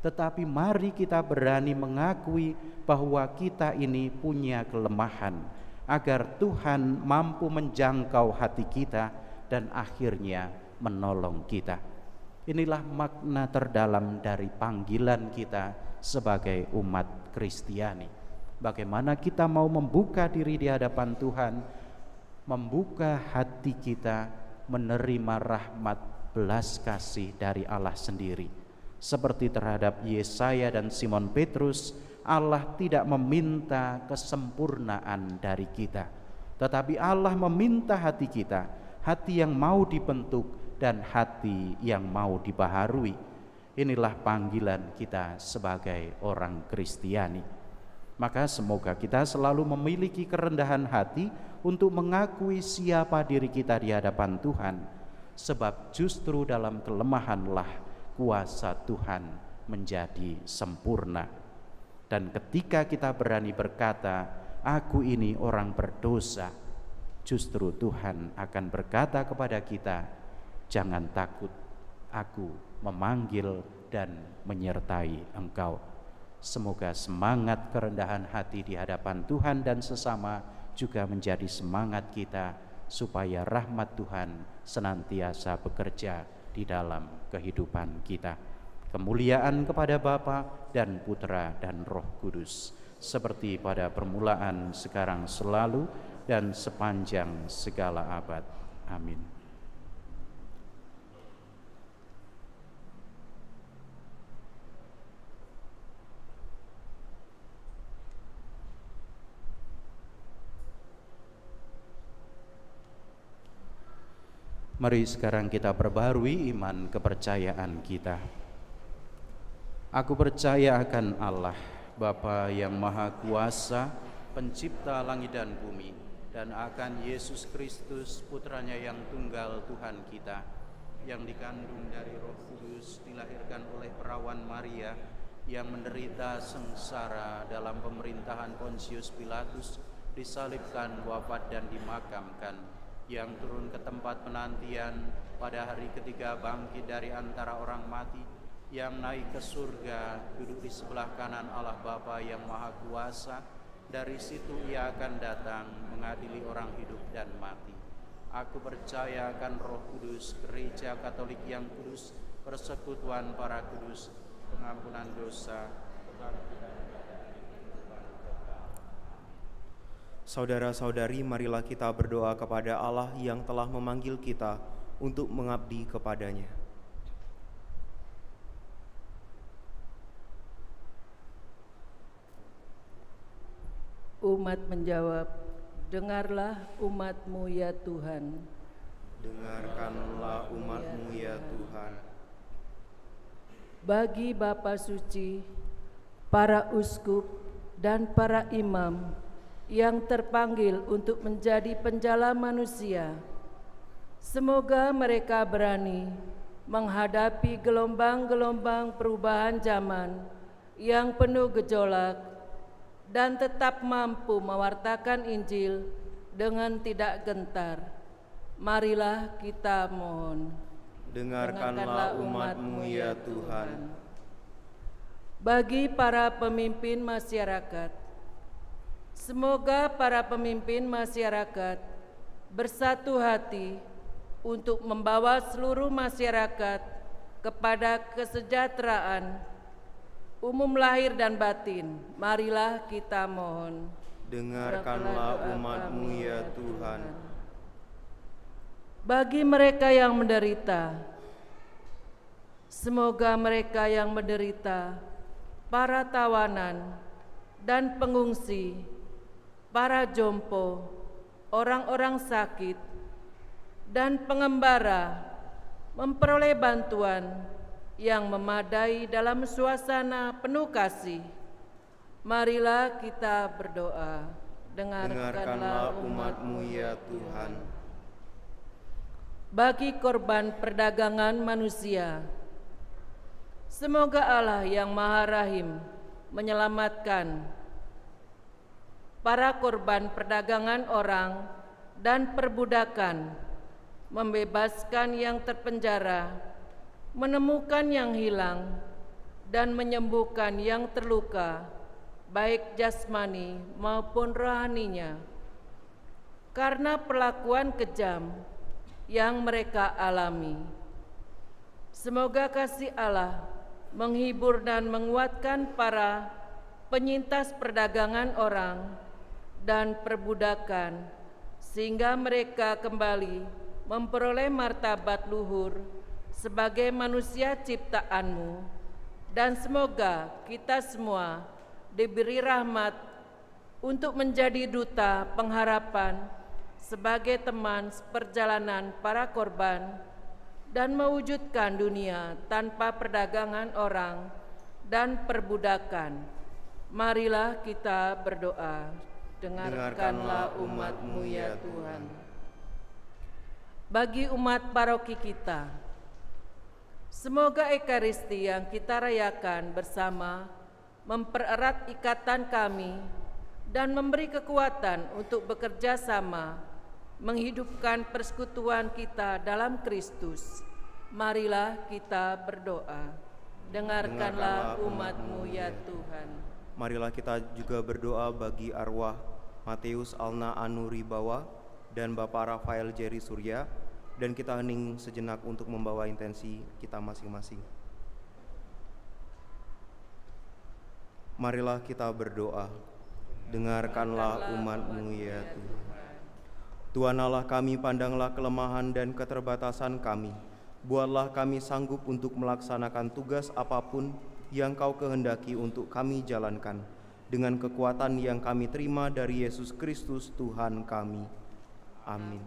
tetapi mari kita berani mengakui bahwa kita ini punya kelemahan, agar Tuhan mampu menjangkau hati kita dan akhirnya menolong kita. Inilah makna terdalam dari panggilan kita sebagai umat Kristiani. Bagaimana kita mau membuka diri di hadapan Tuhan, membuka hati kita menerima rahmat belas kasih dari Allah sendiri. Seperti terhadap Yesaya dan Simon Petrus, Allah tidak meminta kesempurnaan dari kita, tetapi Allah meminta hati kita, hati yang mau dibentuk dan hati yang mau dibaharui. Inilah panggilan kita sebagai orang Kristiani. Maka semoga kita selalu memiliki kerendahan hati untuk mengakui siapa diri kita di hadapan Tuhan, sebab justru dalam kelemahanlah kuasa Tuhan menjadi sempurna. Dan ketika kita berani berkata, aku ini orang berdosa, justru Tuhan akan berkata kepada kita, jangan takut, aku memanggil dan menyertai engkau. Semoga semangat kerendahan hati di hadapan Tuhan dan sesama juga menjadi semangat kita, supaya rahmat Tuhan senantiasa bekerja di dalam kehidupan kita. Kemuliaan kepada Bapa dan Putra dan Roh Kudus, seperti pada permulaan, sekarang, selalu, dan sepanjang segala abad. Amin. Mari sekarang kita perbarui iman kepercayaan kita. Aku percaya akan Allah, Bapa yang Maha Kuasa, Pencipta langit dan bumi, dan akan Yesus Kristus, Putranya yang tunggal Tuhan kita, yang dikandung dari Roh Kudus, dilahirkan oleh perawan Maria, yang menderita sengsara dalam pemerintahan Pontius Pilatus, disalibkan, wafat dan dimakamkan, yang turun ke tempat penantian, pada hari ketiga bangkit dari antara orang mati, yang naik ke surga, duduk di sebelah kanan Allah Bapa yang Maha Kuasa. Dari situ ia akan datang mengadili orang hidup dan mati. Aku percaya akan Roh Kudus, Gereja Katolik yang kudus, persekutuan para kudus, pengampunan dosa. Saudara-saudari, marilah kita berdoa kepada Allah yang telah memanggil kita untuk mengabdi kepadanya. Umat menjawab, dengarlah umat-Mu ya Tuhan. Dengarkanlah umat-Mu ya Tuhan. Bagi Bapa Suci, para uskup dan para imam yang terpanggil untuk menjadi penjala manusia, semoga mereka berani menghadapi gelombang-gelombang perubahan zaman yang penuh gejolak dan tetap mampu mewartakan Injil dengan tidak gentar. Marilah kita mohon. Dengarkanlah umat-Mu ya Tuhan. Bagi para pemimpin masyarakat, semoga para pemimpin masyarakat bersatu hati untuk membawa seluruh masyarakat kepada kesejahteraan umum lahir dan batin. Marilah kita mohon. Dengarkanlah umat-Mu ya Tuhan. Bagi mereka yang menderita, semoga mereka yang menderita, para tawanan dan pengungsi, para jompo, orang-orang sakit, dan pengembara memperoleh bantuan yang memadai dalam suasana penuh kasih. Marilah kita berdoa. Dengarkanlah umat-Mu ya Tuhan. Bagi korban perdagangan manusia, semoga Allah yang Maha Rahim menyelamatkan para korban perdagangan orang dan perbudakan, membebaskan yang terpenjara, menemukan yang hilang, dan menyembuhkan yang terluka, baik jasmani maupun rohaninya, karena perlakuan kejam yang mereka alami. Semoga kasih Allah menghibur dan menguatkan para penyintas perdagangan orang dan perbudakan, sehingga mereka kembali memperoleh martabat luhur sebagai manusia ciptaan-Mu, dan semoga kita semua diberi rahmat untuk menjadi duta pengharapan sebagai teman seperjalanan para korban dan mewujudkan dunia tanpa perdagangan orang dan perbudakan. Marilah kita berdoa. Dengarkanlah umat-Mu ya Tuhan. Bagi umat paroki kita, semoga Ekaristi yang kita rayakan bersama mempererat ikatan kami dan memberi kekuatan untuk bekerja sama menghidupkan persekutuan kita dalam Kristus. Marilah kita berdoa. Dengarkanlah umat-Mu ya Tuhan. Marilah kita juga berdoa bagi arwah Matius Alna Anuribawa dan Bapak Rafael Jerry Surya, dan kita hening sejenak untuk membawa intensi kita masing-masing. Marilah kita berdoa. Dengarkanlah umat-Mu ya Tuhan. Tuhan Allah kami, pandanglah kelemahan dan keterbatasan kami. Buatlah kami sanggup untuk melaksanakan tugas apapun yang Kau kehendaki untuk kami jalankan, dengan kekuatan yang kami terima dari Yesus Kristus Tuhan kami. Amin.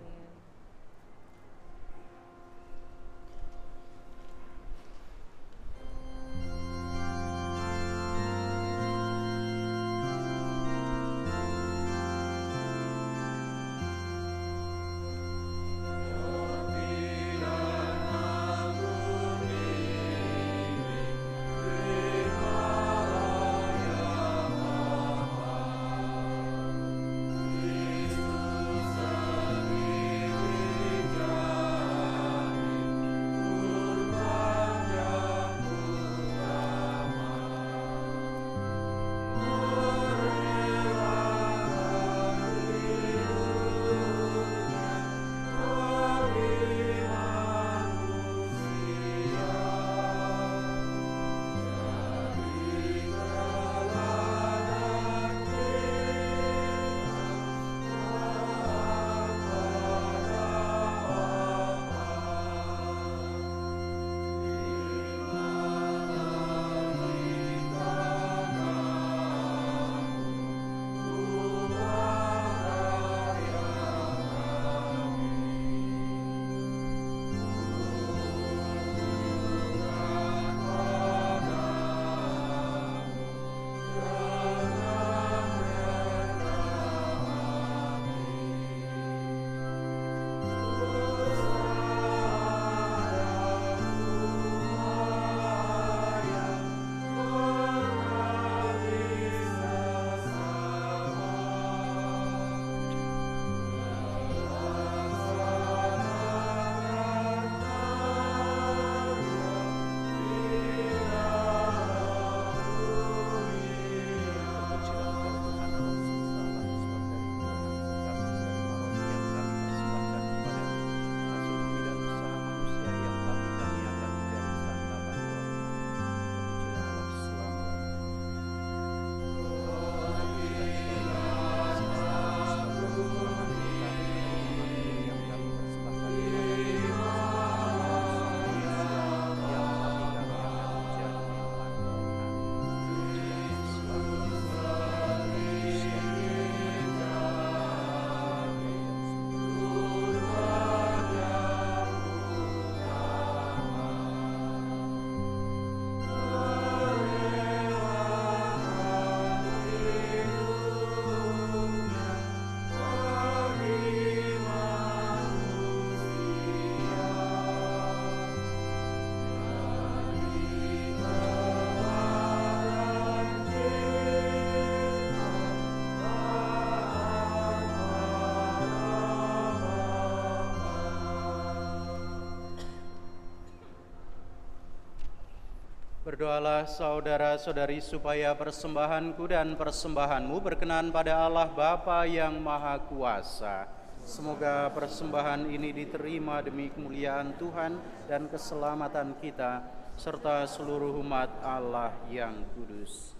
Berdoalah saudara-saudari supaya persembahanku dan persembahanmu berkenan pada Allah Bapa yang Maha Kuasa. Semoga persembahan ini diterima demi kemuliaan Tuhan dan keselamatan kita, serta seluruh umat Allah yang kudus.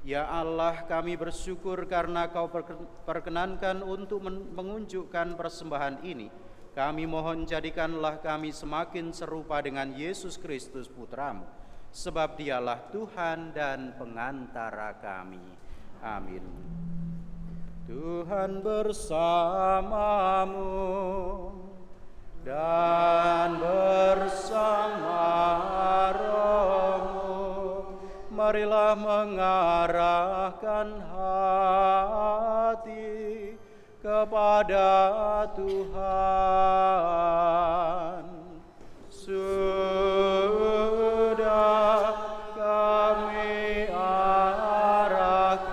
Ya Allah, kami bersyukur karena Kau perkenankan untuk mengunjukkan persembahan ini. Kami mohon jadikanlah kami semakin serupa dengan Yesus Kristus Putra-Mu, sebab Dialah Tuhan dan pengantara kami. Amin. Tuhan bersamamu dan bersama rohmu. Marilah mengarahkan hati kepada Tuhan. Sudah kami arahkan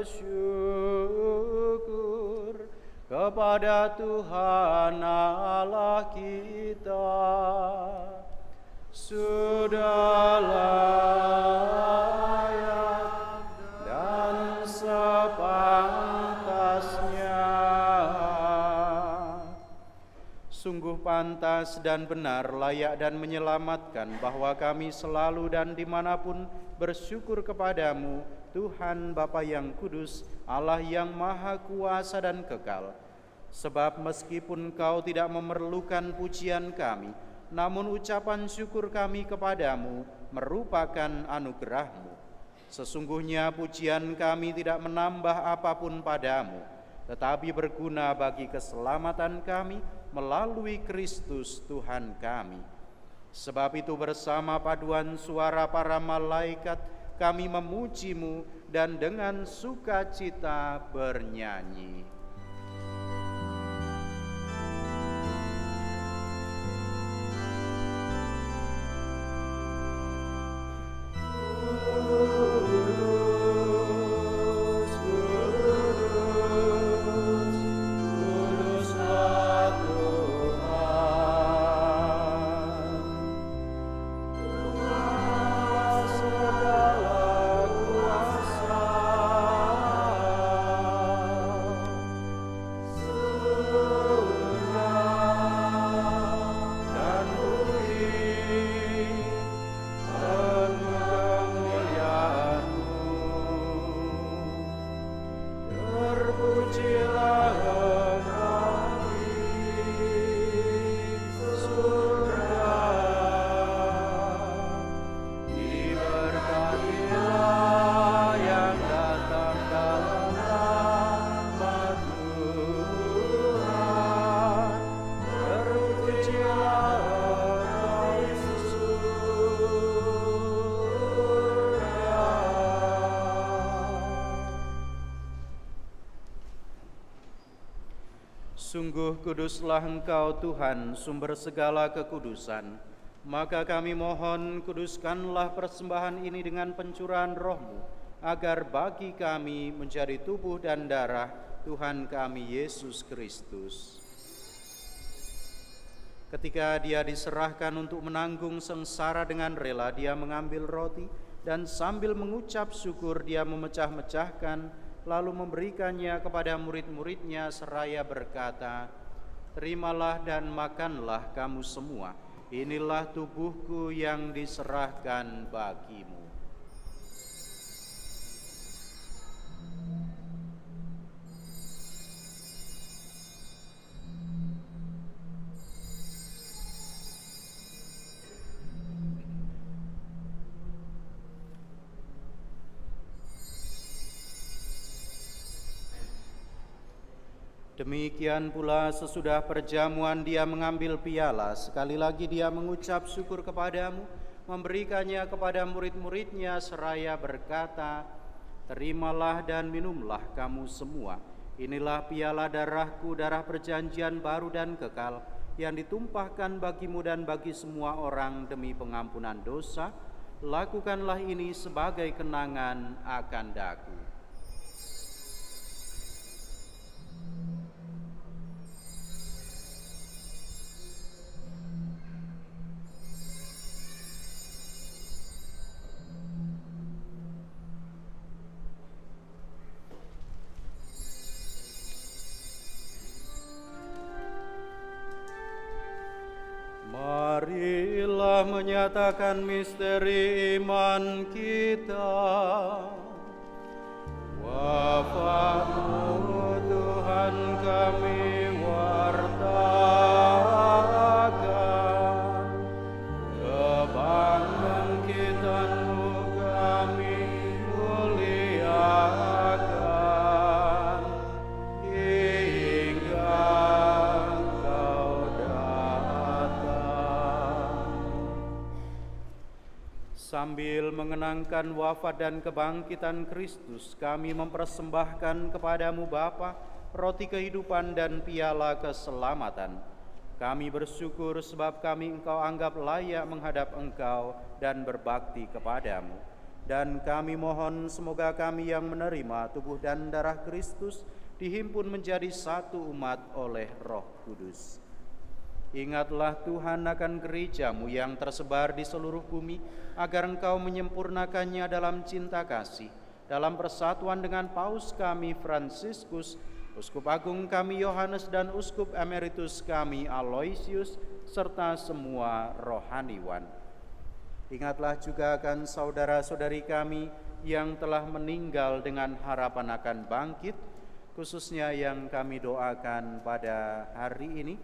bersyukur kepada Tuhan Allah kita. Sudah layak dan sepantasnya. Sungguh pantas dan benar, layak dan menyelamatkan bahwa kami selalu dan dimanapun bersyukur kepadamu, Tuhan Bapa yang kudus, Allah yang maha kuasa dan kekal. Sebab meskipun Kau tidak memerlukan pujian kami, namun ucapan syukur kami kepadamu merupakan anugerah-Mu. Sesungguhnya pujian kami tidak menambah apapun padamu, tetapi berguna bagi keselamatan kami melalui Kristus Tuhan kami. Sebab itu bersama paduan suara para malaikat kami memuji-Mu dan dengan sukacita bernyanyi. Sungguh kuduslah Engkau Tuhan, sumber segala kekudusan. Maka kami mohon, kuduskanlah persembahan ini dengan pencurahan Roh-Mu, agar bagi kami menjadi tubuh dan darah Tuhan kami Yesus Kristus. Ketika Dia diserahkan untuk menanggung sengsara dengan rela, Dia mengambil roti dan sambil mengucap syukur Dia memecah-mecahkan, lalu memberikannya kepada murid-muridnya seraya berkata, "Terimalah dan makanlah kamu semua, inilah tubuhku yang diserahkan bagimu." Demikian pula sesudah perjamuan Dia mengambil piala, sekali lagi Dia mengucap syukur kepadamu, memberikannya kepada murid-muridnya seraya berkata, "Terimalah dan minumlah kamu semua, inilah piala darahku, darah perjanjian baru dan kekal, yang ditumpahkan bagimu dan bagi semua orang demi pengampunan dosa. Lakukanlah ini sebagai kenangan akan daku." Marilah menyatakan misteri iman kita. Wafat-Mu Tuhan kami wartakan, kebangkitan-Mu kami muliakan, hingga Engkau datang. Sambil mengenangkan wafat dan kebangkitan Kristus, kami mempersembahkan kepadamu Bapa, roti kehidupan dan piala keselamatan. Kami bersyukur sebab kami Engkau anggap layak menghadap Engkau dan berbakti kepadamu. Dan kami mohon semoga kami yang menerima tubuh dan darah Kristus dihimpun menjadi satu umat oleh Roh Kudus. Ingatlah Tuhan akan gereja-Mu yang tersebar di seluruh bumi, agar Engkau menyempurnakannya dalam cinta kasih, dalam persatuan dengan Paus kami Fransiskus, Uskup Agung kami Yohanes, dan Uskup Emeritus kami Aloysius, serta semua rohaniwan. Ingatlah juga akan saudara-saudari kami yang telah meninggal dengan harapan akan bangkit, khususnya yang kami doakan pada hari ini,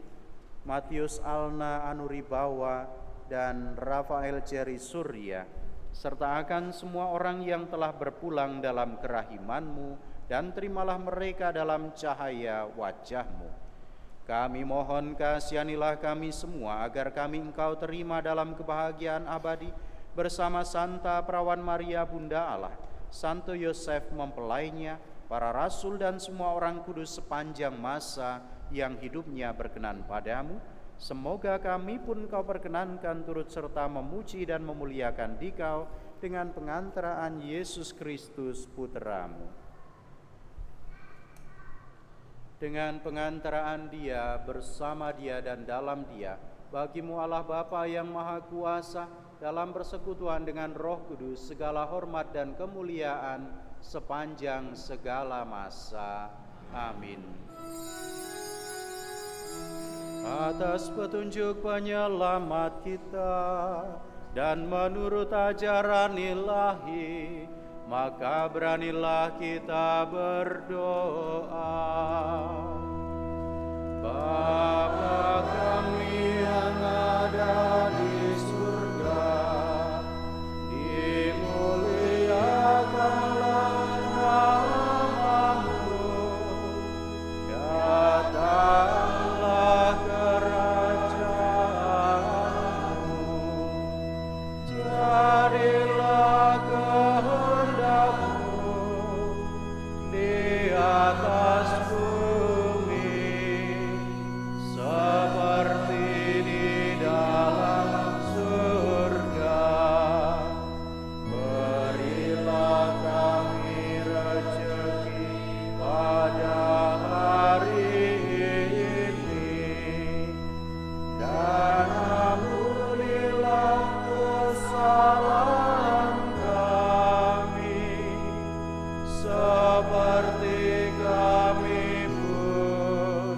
Matius Alna Anuribawa dan Rafael Jerry Surya, serta akan semua orang yang telah berpulang dalam kerahiman-Mu, dan terimalah mereka dalam cahaya wajah-Mu. Kami mohon kasihanilah kami semua, agar kami Engkau terima dalam kebahagiaan abadi, bersama Santa Perawan Maria Bunda Allah, Santo Yosef mempelainya, para rasul dan semua orang kudus sepanjang masa yang hidupnya berkenan padamu. Semoga kami pun Kau perkenankan turut serta memuji dan memuliakan Dikau dengan pengantaraan Yesus Kristus Putra-Mu. Dengan pengantaraan Dia, bersama Dia, dan dalam Dia, bagi-Mu Allah Bapa yang Maha Kuasa, dalam persekutuan dengan Roh Kudus, segala hormat dan kemuliaan sepanjang segala masa. Amin. Atas petunjuk penyelamat kita dan menurut ajaran ilahi, maka beranilah kita berdoa. Bapa kami yang ada di surga, dimuliakanlah nama-Mu, datanglah kerajaan-Mu, jadilah kehendak-Mu di atas bumi seperti di dalam surga. Berilah kami rezeki pada hari ini, dan ampunilah kesalahan kami, seperti kami pun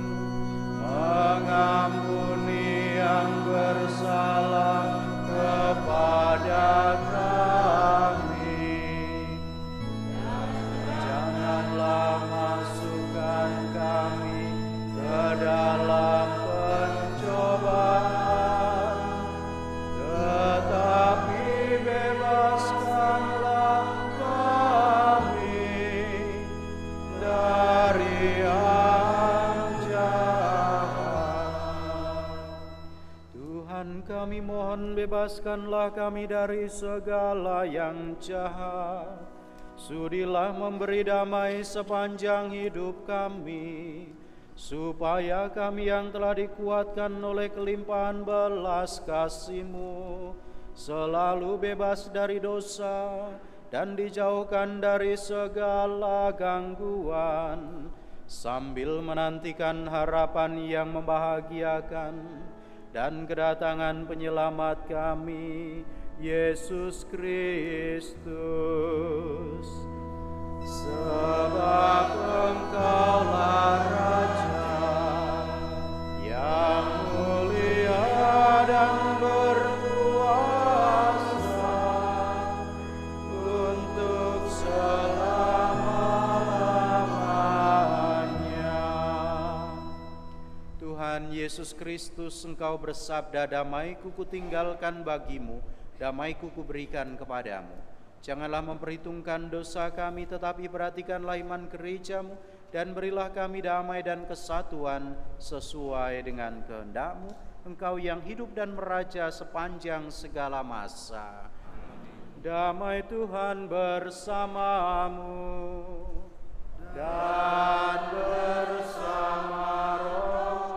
mengampuni yang bersalah kepada kami. Janganlah masukkan kami ke dalam pencobaan, tetapi bebaskanlah kami dari yang jahat. Tuhan, kami mohon bebaskanlah kami dari segala yang jahat. Sudilah memberi damai sepanjang hidup kami, supaya kami yang telah dikuatkan oleh kelimpahan belas kasih-Mu selalu bebas dari dosa dan dijauhkan dari segala gangguan, sambil menantikan harapan yang membahagiakan dan kedatangan penyelamat kami, Yesus Kristus. Sebab Engkaulah Raja yang mulia dan berkuasa untuk selama-lamanya. Tuhan Yesus Kristus, Engkau bersabda, damai-Ku kutinggalkan bagimu, damai-Ku kuberikan kepadamu. Janganlah memperhitungkan dosa kami, tetapi perhatikanlah iman gereja-Mu, dan berilah kami damai dan kesatuan sesuai dengan kehendak-Mu, Engkau yang hidup dan meraja sepanjang segala masa. Damai Tuhan bersamamu dan bersama rohmu.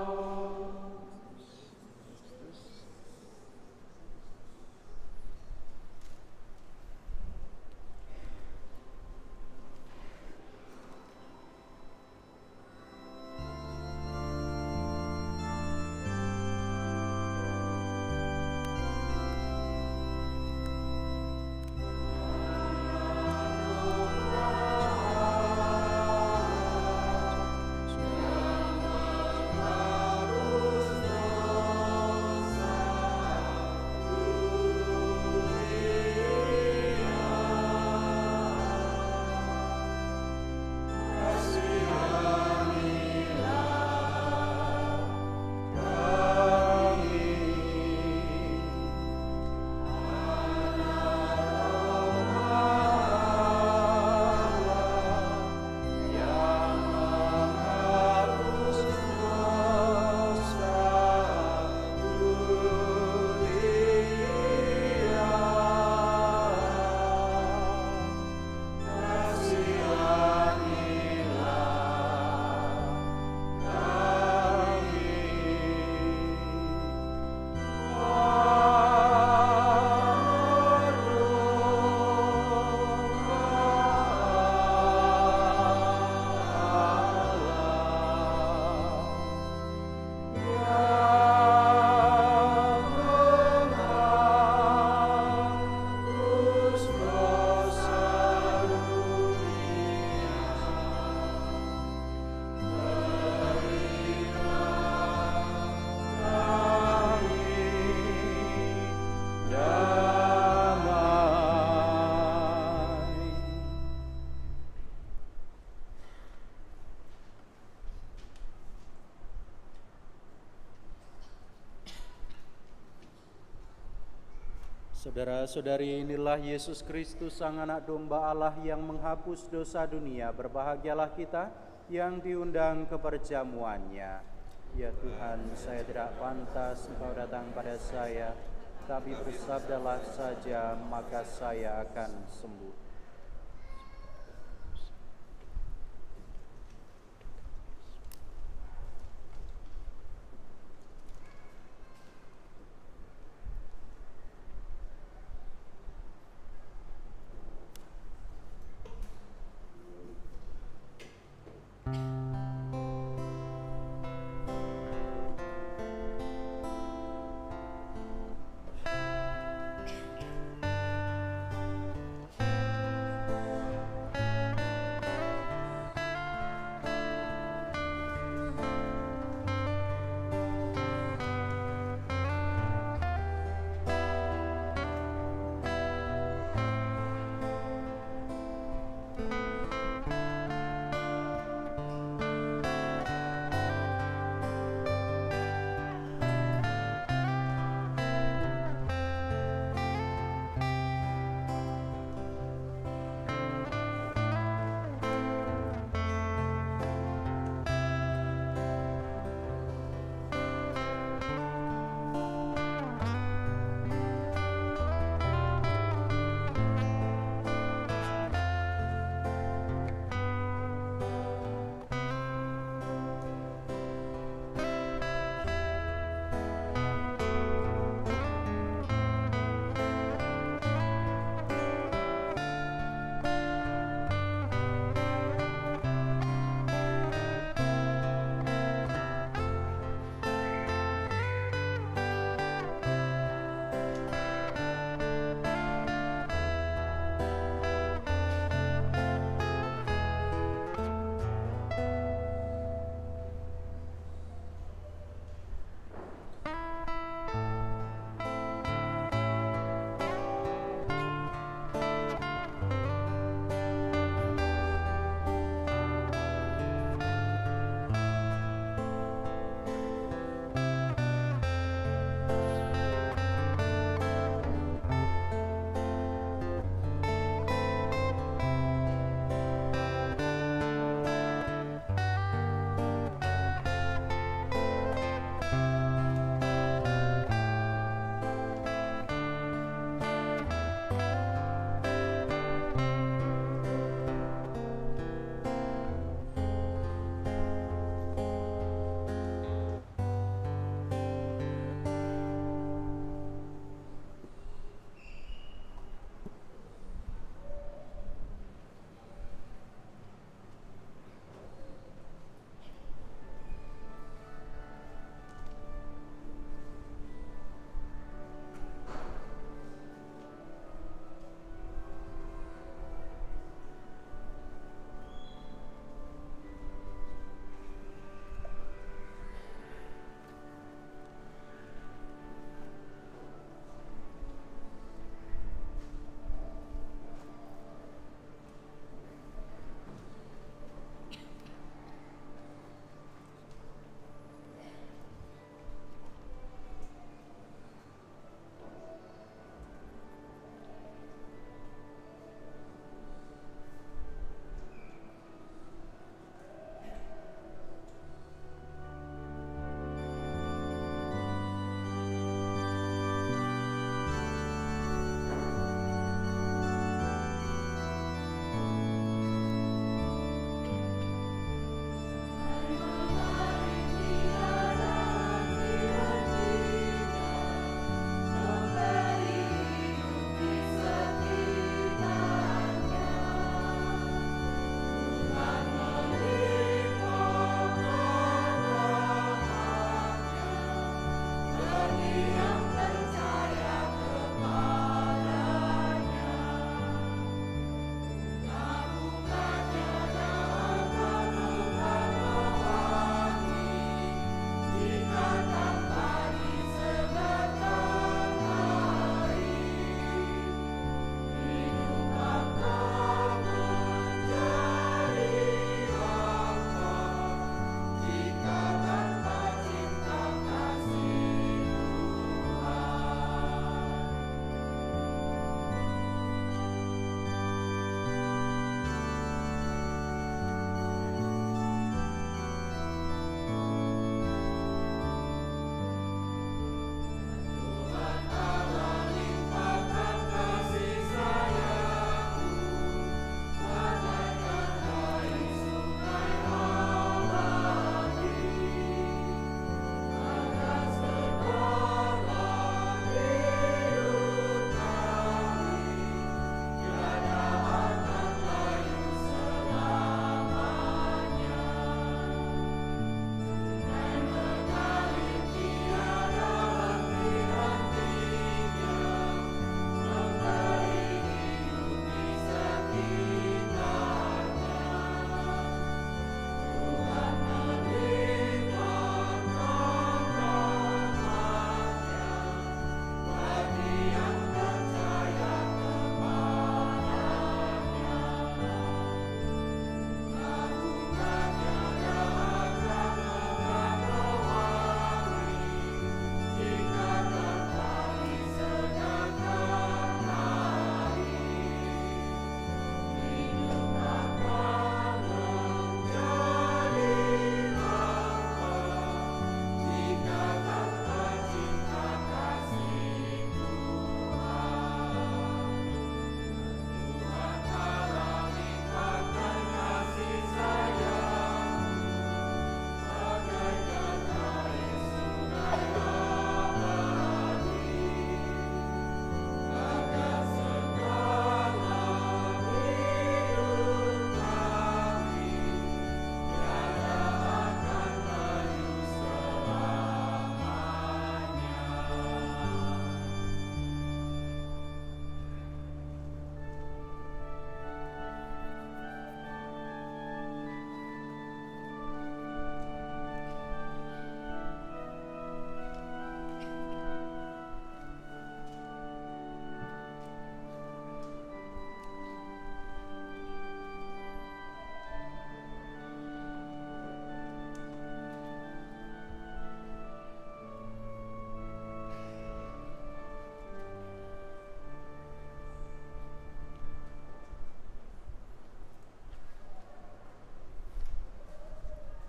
Saudara-saudari, inilah Yesus Kristus, Sang Anak Domba Allah yang menghapus dosa dunia. Berbahagialah kita yang diundang ke perjamuannya. Ya Tuhan, saya tidak pantas Engkau datang pada saya, tapi bersabdalah saja, maka saya akan sembuh.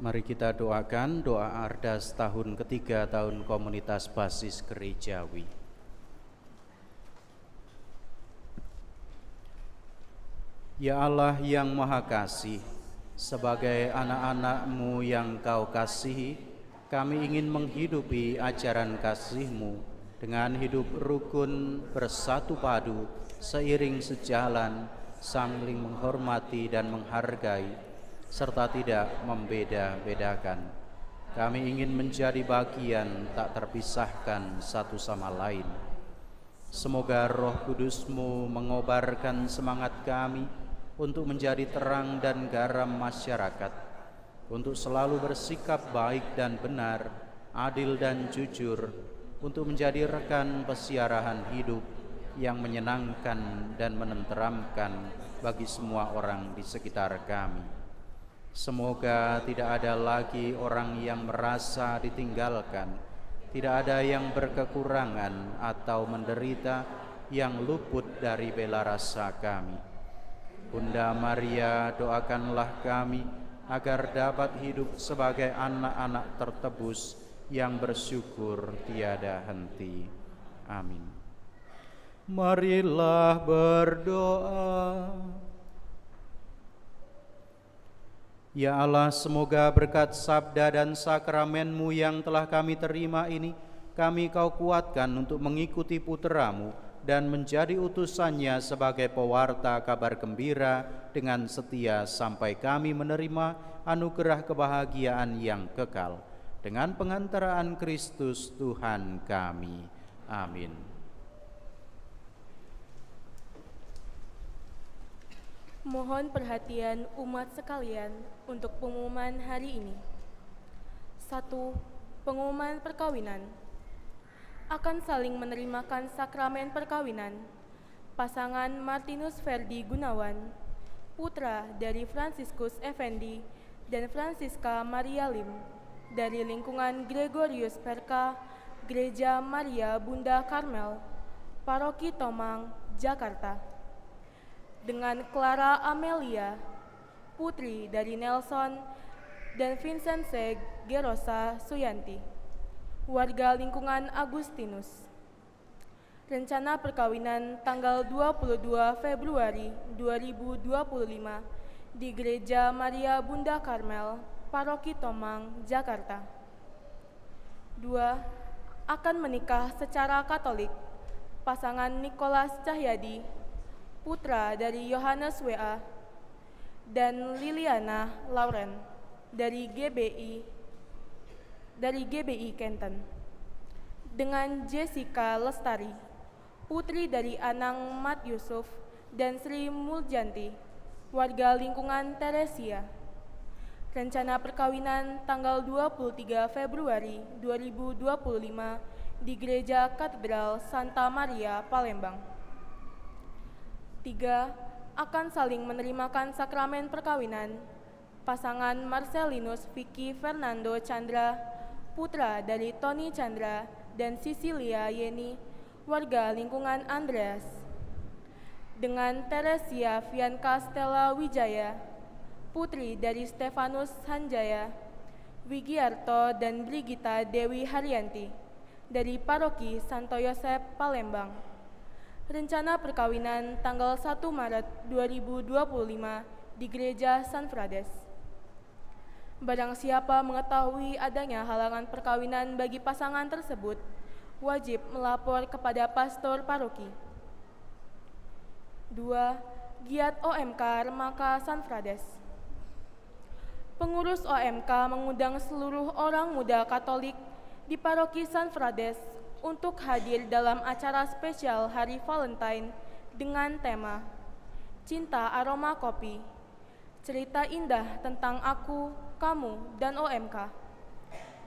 Mari kita doakan doa Ardas tahun ketiga tahun Komunitas Basis Gerejawi. Ya Allah yang Maha Kasih, sebagai anak-anak-Mu yang Kau kasihi, kami ingin menghidupi ajaran kasih-Mu dengan hidup rukun, bersatu padu, seiring sejalan, saling menghormati dan menghargai, serta tidak membeda-bedakan. Kami ingin menjadi bagian tak terpisahkan satu sama lain. Semoga Roh Kudus-Mu mengobarkan semangat kami untuk menjadi terang dan garam masyarakat, untuk selalu bersikap baik dan benar, adil dan jujur, untuk menjadi rekan pesiarahan hidup yang menyenangkan dan menenteramkan bagi semua orang di sekitar kami. Semoga tidak ada lagi orang yang merasa ditinggalkan, tidak ada yang berkekurangan atau menderita yang luput dari bela rasa kami. Bunda Maria, doakanlah kami agar dapat hidup sebagai anak-anak tertebus yang bersyukur tiada henti. Amin. Marilah berdoa. Ya Allah, semoga berkat sabda dan sakramen-Mu yang telah kami terima ini, kami Kau kuatkan untuk mengikuti putra-Mu dan menjadi utusannya sebagai pewarta kabar gembira dengan setia sampai kami menerima anugerah kebahagiaan yang kekal. Dengan pengantaraan Kristus Tuhan kami. Amin. Mohon perhatian umat sekalian untuk pengumuman hari ini. 1. Pengumuman perkawinan. Akan saling menerimakan sakramen perkawinan pasangan Martinus Ferdi Gunawan, putra dari Franciscus Effendi dan Francisca Maria Lim, dari lingkungan Gregorius Perka, Gereja Maria Bunda Karmel, Paroki Tomang, Jakarta. Dengan Clara Amelia, putri dari Nelson dan Vincence Gerosa Suyanti, warga lingkungan Agustinus. Rencana perkawinan tanggal 22 Februari 2025 di Gereja Maria Bunda Karmel, Paroki Tomang, Jakarta. 2. Akan menikah secara Katolik pasangan Nicholas Cahyadi, putra dari Yohanes W.A. dan Liliana Lauren dari GBI Kenten, dengan Jessica Lestari, putri dari Anang Mat Yusuf dan Sri Muljanti, warga lingkungan Teresia. Rencana perkawinan tanggal 23 Februari 2025 di Gereja Katedral Santa Maria, Palembang. 3. Akan saling menerimakan sakramen perkawinan pasangan Marcelinus Vicky Fernando Chandra, putra dari Tony Chandra dan Cecilia Yeni, warga lingkungan Andreas, dengan Teresia Fianca Stella Wijaya, putri dari Stefanus Hanjaya, Wigiarto dan Brigita Dewi Haryanti, dari Paroki Santo Yosef Palembang. Rencana perkawinan tanggal 1 Maret 2025 di Gereja San Frades. Barang siapa mengetahui adanya halangan perkawinan bagi pasangan tersebut, wajib melapor kepada pastor paroki. 2. Giat OMK Remaka San Frades. Pengurus OMK mengundang seluruh orang muda Katolik di Paroki San Frades untuk hadir dalam acara spesial Hari Valentine dengan tema Cinta Aroma Kopi, cerita indah tentang aku, kamu, dan OMK.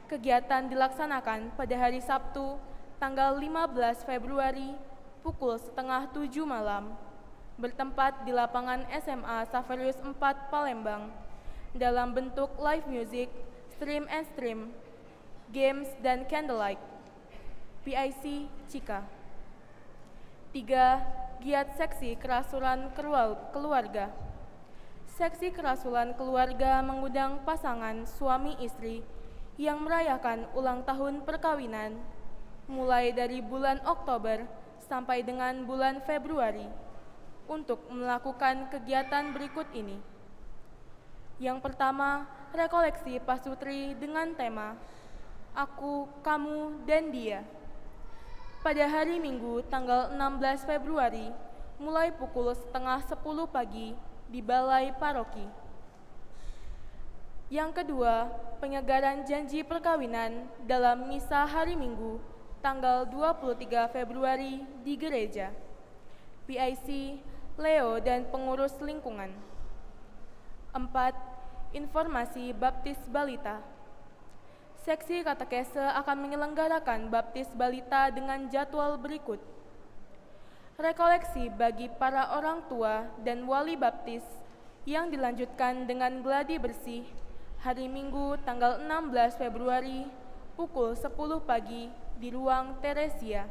Kegiatan dilaksanakan pada hari Sabtu, tanggal 15 Februari, pukul 6:30 malam, bertempat di lapangan SMA Saverius 4 Palembang, dalam bentuk live music, stream and stream, games, dan candlelight. PIC Cika. 3. Giat seksi kerasuran keluarga. Seksi Kerasulan Keluarga mengundang pasangan suami istri yang merayakan ulang tahun perkawinan mulai dari bulan Oktober sampai dengan bulan Februari untuk melakukan kegiatan berikut ini. Yang pertama, rekoleksi pasutri dengan tema Aku, Kamu, dan Dia. Pada hari Minggu tanggal 16 Februari mulai pukul 9:30 pagi di Balai Paroki. Yang kedua, penyegaran janji perkawinan dalam misa hari Minggu tanggal 23 Februari di gereja. PIC, Leo, dan pengurus lingkungan. 4. Informasi baptis balita. Seksi katekese akan menyelenggarakan baptis balita dengan jadwal berikut. Rekoleksi bagi para orang tua dan wali baptis yang dilanjutkan dengan gladi bersih hari Minggu tanggal 16 Februari pukul 10 pagi di ruang Teresia.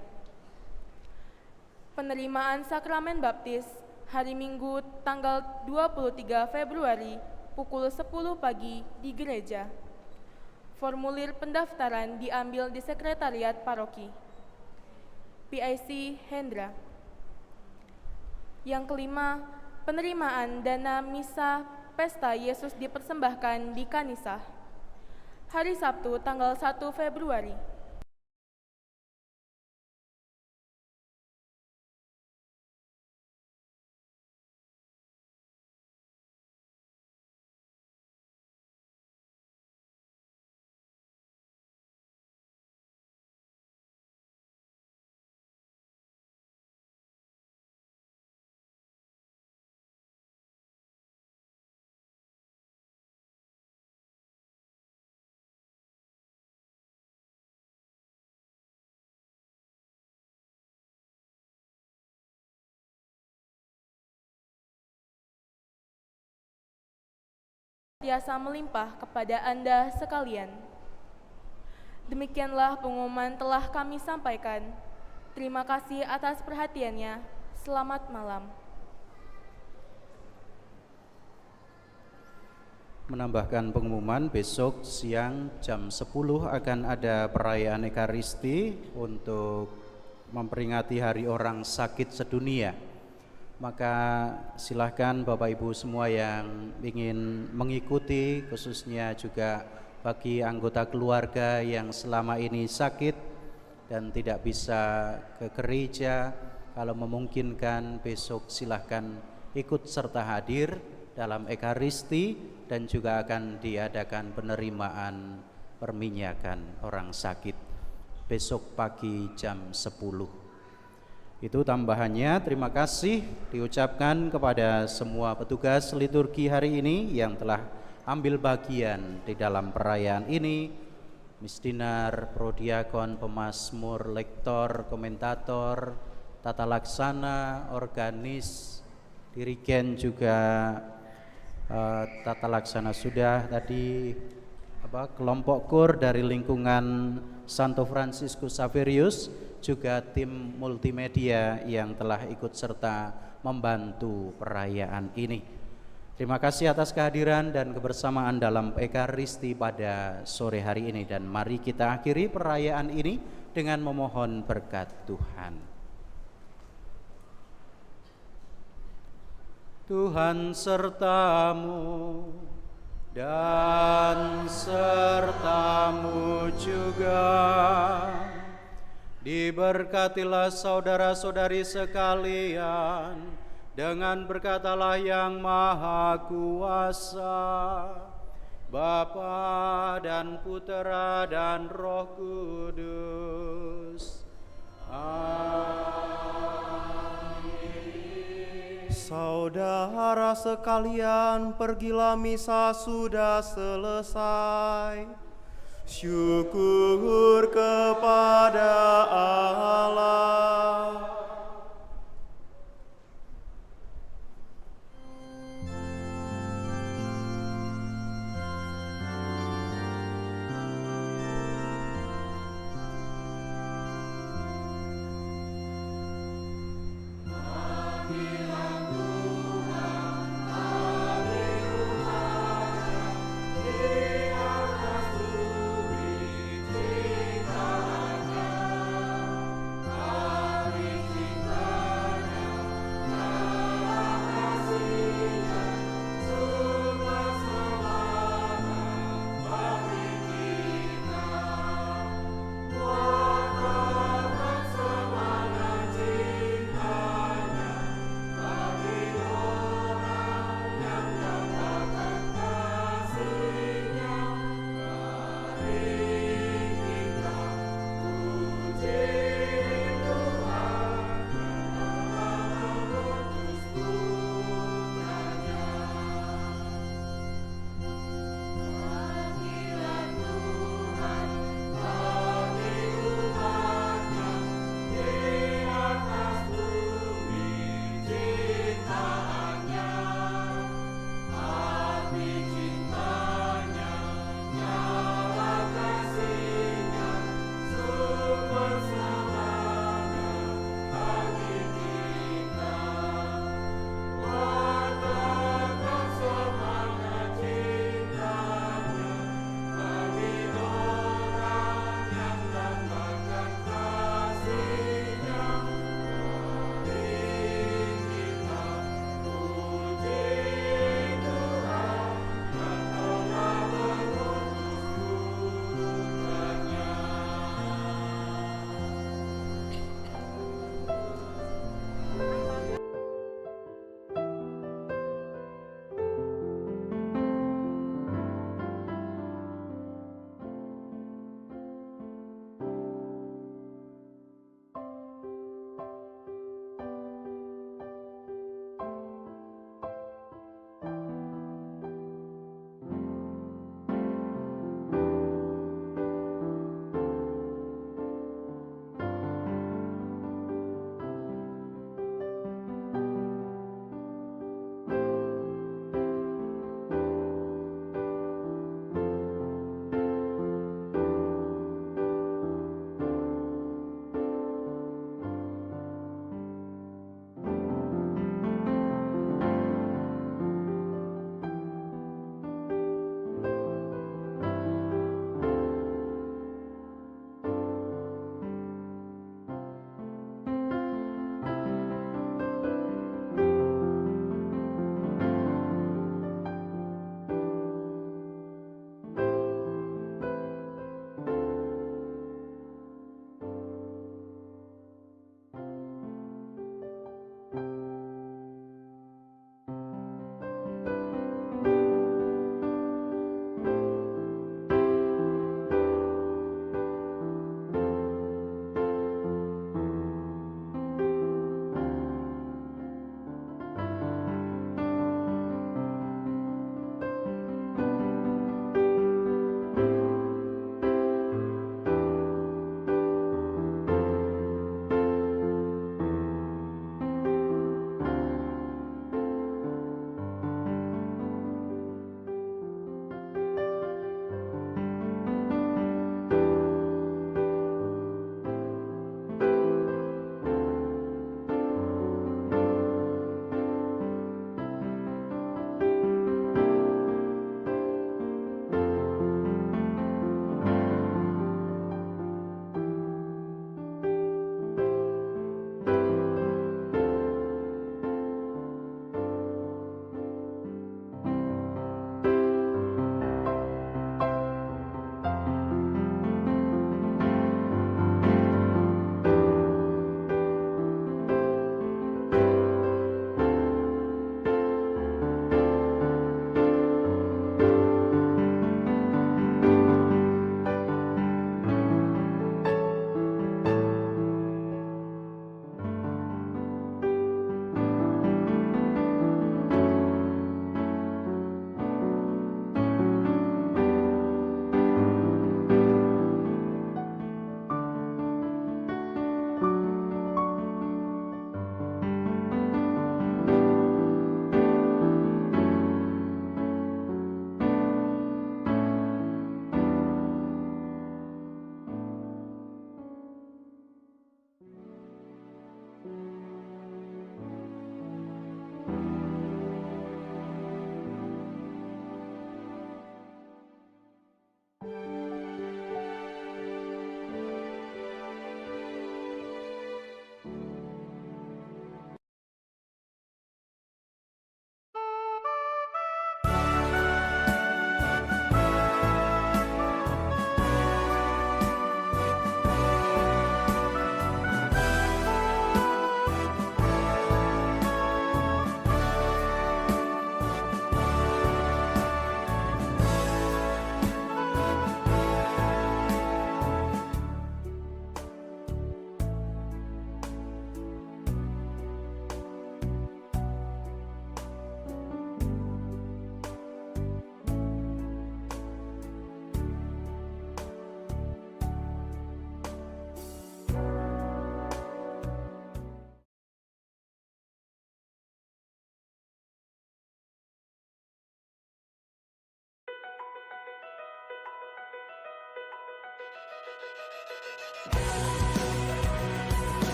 Penerimaan sakramen baptis hari Minggu tanggal 23 Februari pukul 10 pagi di gereja. Formulir pendaftaran diambil di sekretariat paroki. PIC Hendra. Yang kelima, penerimaan dana misa Pesta Yesus dipersembahkan di Kanisa. Hari Sabtu tanggal 1 Februari. Biasa melimpah kepada Anda sekalian. Demikianlah pengumuman telah kami sampaikan. Terima kasih atas perhatiannya. Selamat malam. Menambahkan pengumuman, besok siang jam 10 akan ada perayaan Ekaristi untuk memperingati Hari Orang Sakit Sedunia. Maka silahkan Bapak Ibu semua yang ingin mengikuti, khususnya juga bagi anggota keluarga yang selama ini sakit dan tidak bisa ke gereja, kalau memungkinkan besok silahkan ikut serta hadir dalam Ekaristi dan juga akan diadakan penerimaan perminyakan orang sakit besok pagi jam 10. Itu tambahannya. Terima kasih diucapkan kepada semua petugas liturgi hari ini yang telah ambil bagian di dalam perayaan ini. Misdinar, prodiakon, pemazmur, lektor, komentator, tata laksana, organis, dirigen juga tata laksana sudah tadi, kelompok kur dari lingkungan Santo Fransiskus Xaverius, juga tim multimedia yang telah ikut serta membantu perayaan ini. Terima kasih atas kehadiran dan kebersamaan dalam Ekaristi pada sore hari ini, dan mari kita akhiri perayaan ini dengan memohon berkat Tuhan. Tuhan sertamu dan sertamu juga. Diberkatilah saudara-saudari sekalian dengan berkat Allah yang Maha Kuasa, Bapa dan Putera dan Roh Kudus. Amin. Saudara sekalian, pergilah misa sudah selesai. Syukur kepada Allah. Panggilan Tuhan, hari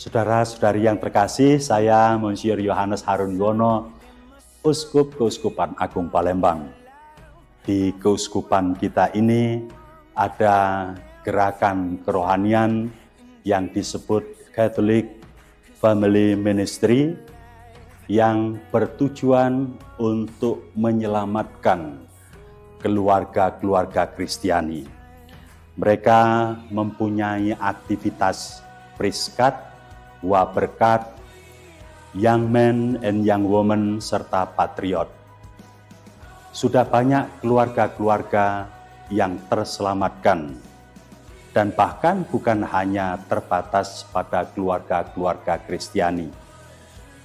Saudara-saudari yang terkasih, saya Monsinyur Yohanes Harun Yono, Uskup Keuskupan Agung Palembang. Di keuskupan kita ini ada gerakan kerohanian yang disebut Catholic Family Ministry yang bertujuan untuk menyelamatkan keluarga-keluarga Kristiani. Mereka mempunyai aktivitas Priskat, Waberkat, Young Men and Young Women, serta Patriot. Sudah banyak keluarga-keluarga yang terselamatkan, dan bahkan bukan hanya terbatas pada keluarga-keluarga Kristiani.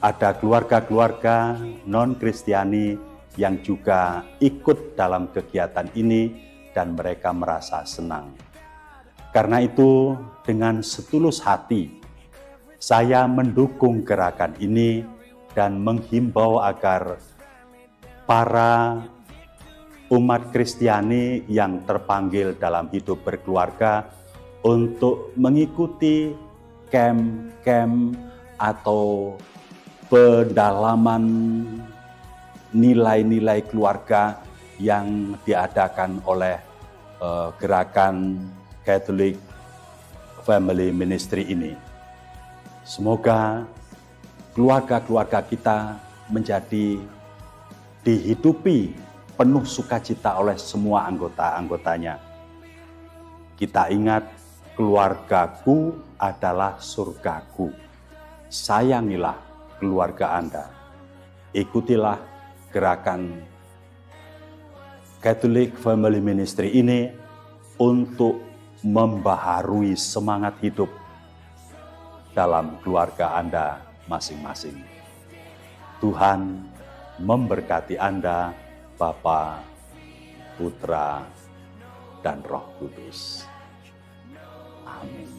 Ada keluarga-keluarga non-Kristiani yang juga ikut dalam kegiatan ini dan mereka merasa senang. Karena itu, dengan setulus hati, saya mendukung gerakan ini dan menghimbau agar para umat Kristiani yang terpanggil dalam hidup berkeluarga untuk mengikuti camp-camp atau pendalaman nilai-nilai keluarga yang diadakan oleh gerakan Catholic Family Ministry ini. Semoga keluarga-keluarga kita menjadi dihidupi penuh sukacita oleh semua anggota-anggotanya. Kita ingat, keluargaku adalah surgaku. Sayangilah keluarga Anda. Ikutilah gerakan Catholic Family Ministry ini untuk membaharui semangat hidup dalam keluarga Anda masing-masing. Tuhan memberkati Anda, Bapa, Putra, dan Roh Kudus. Amin.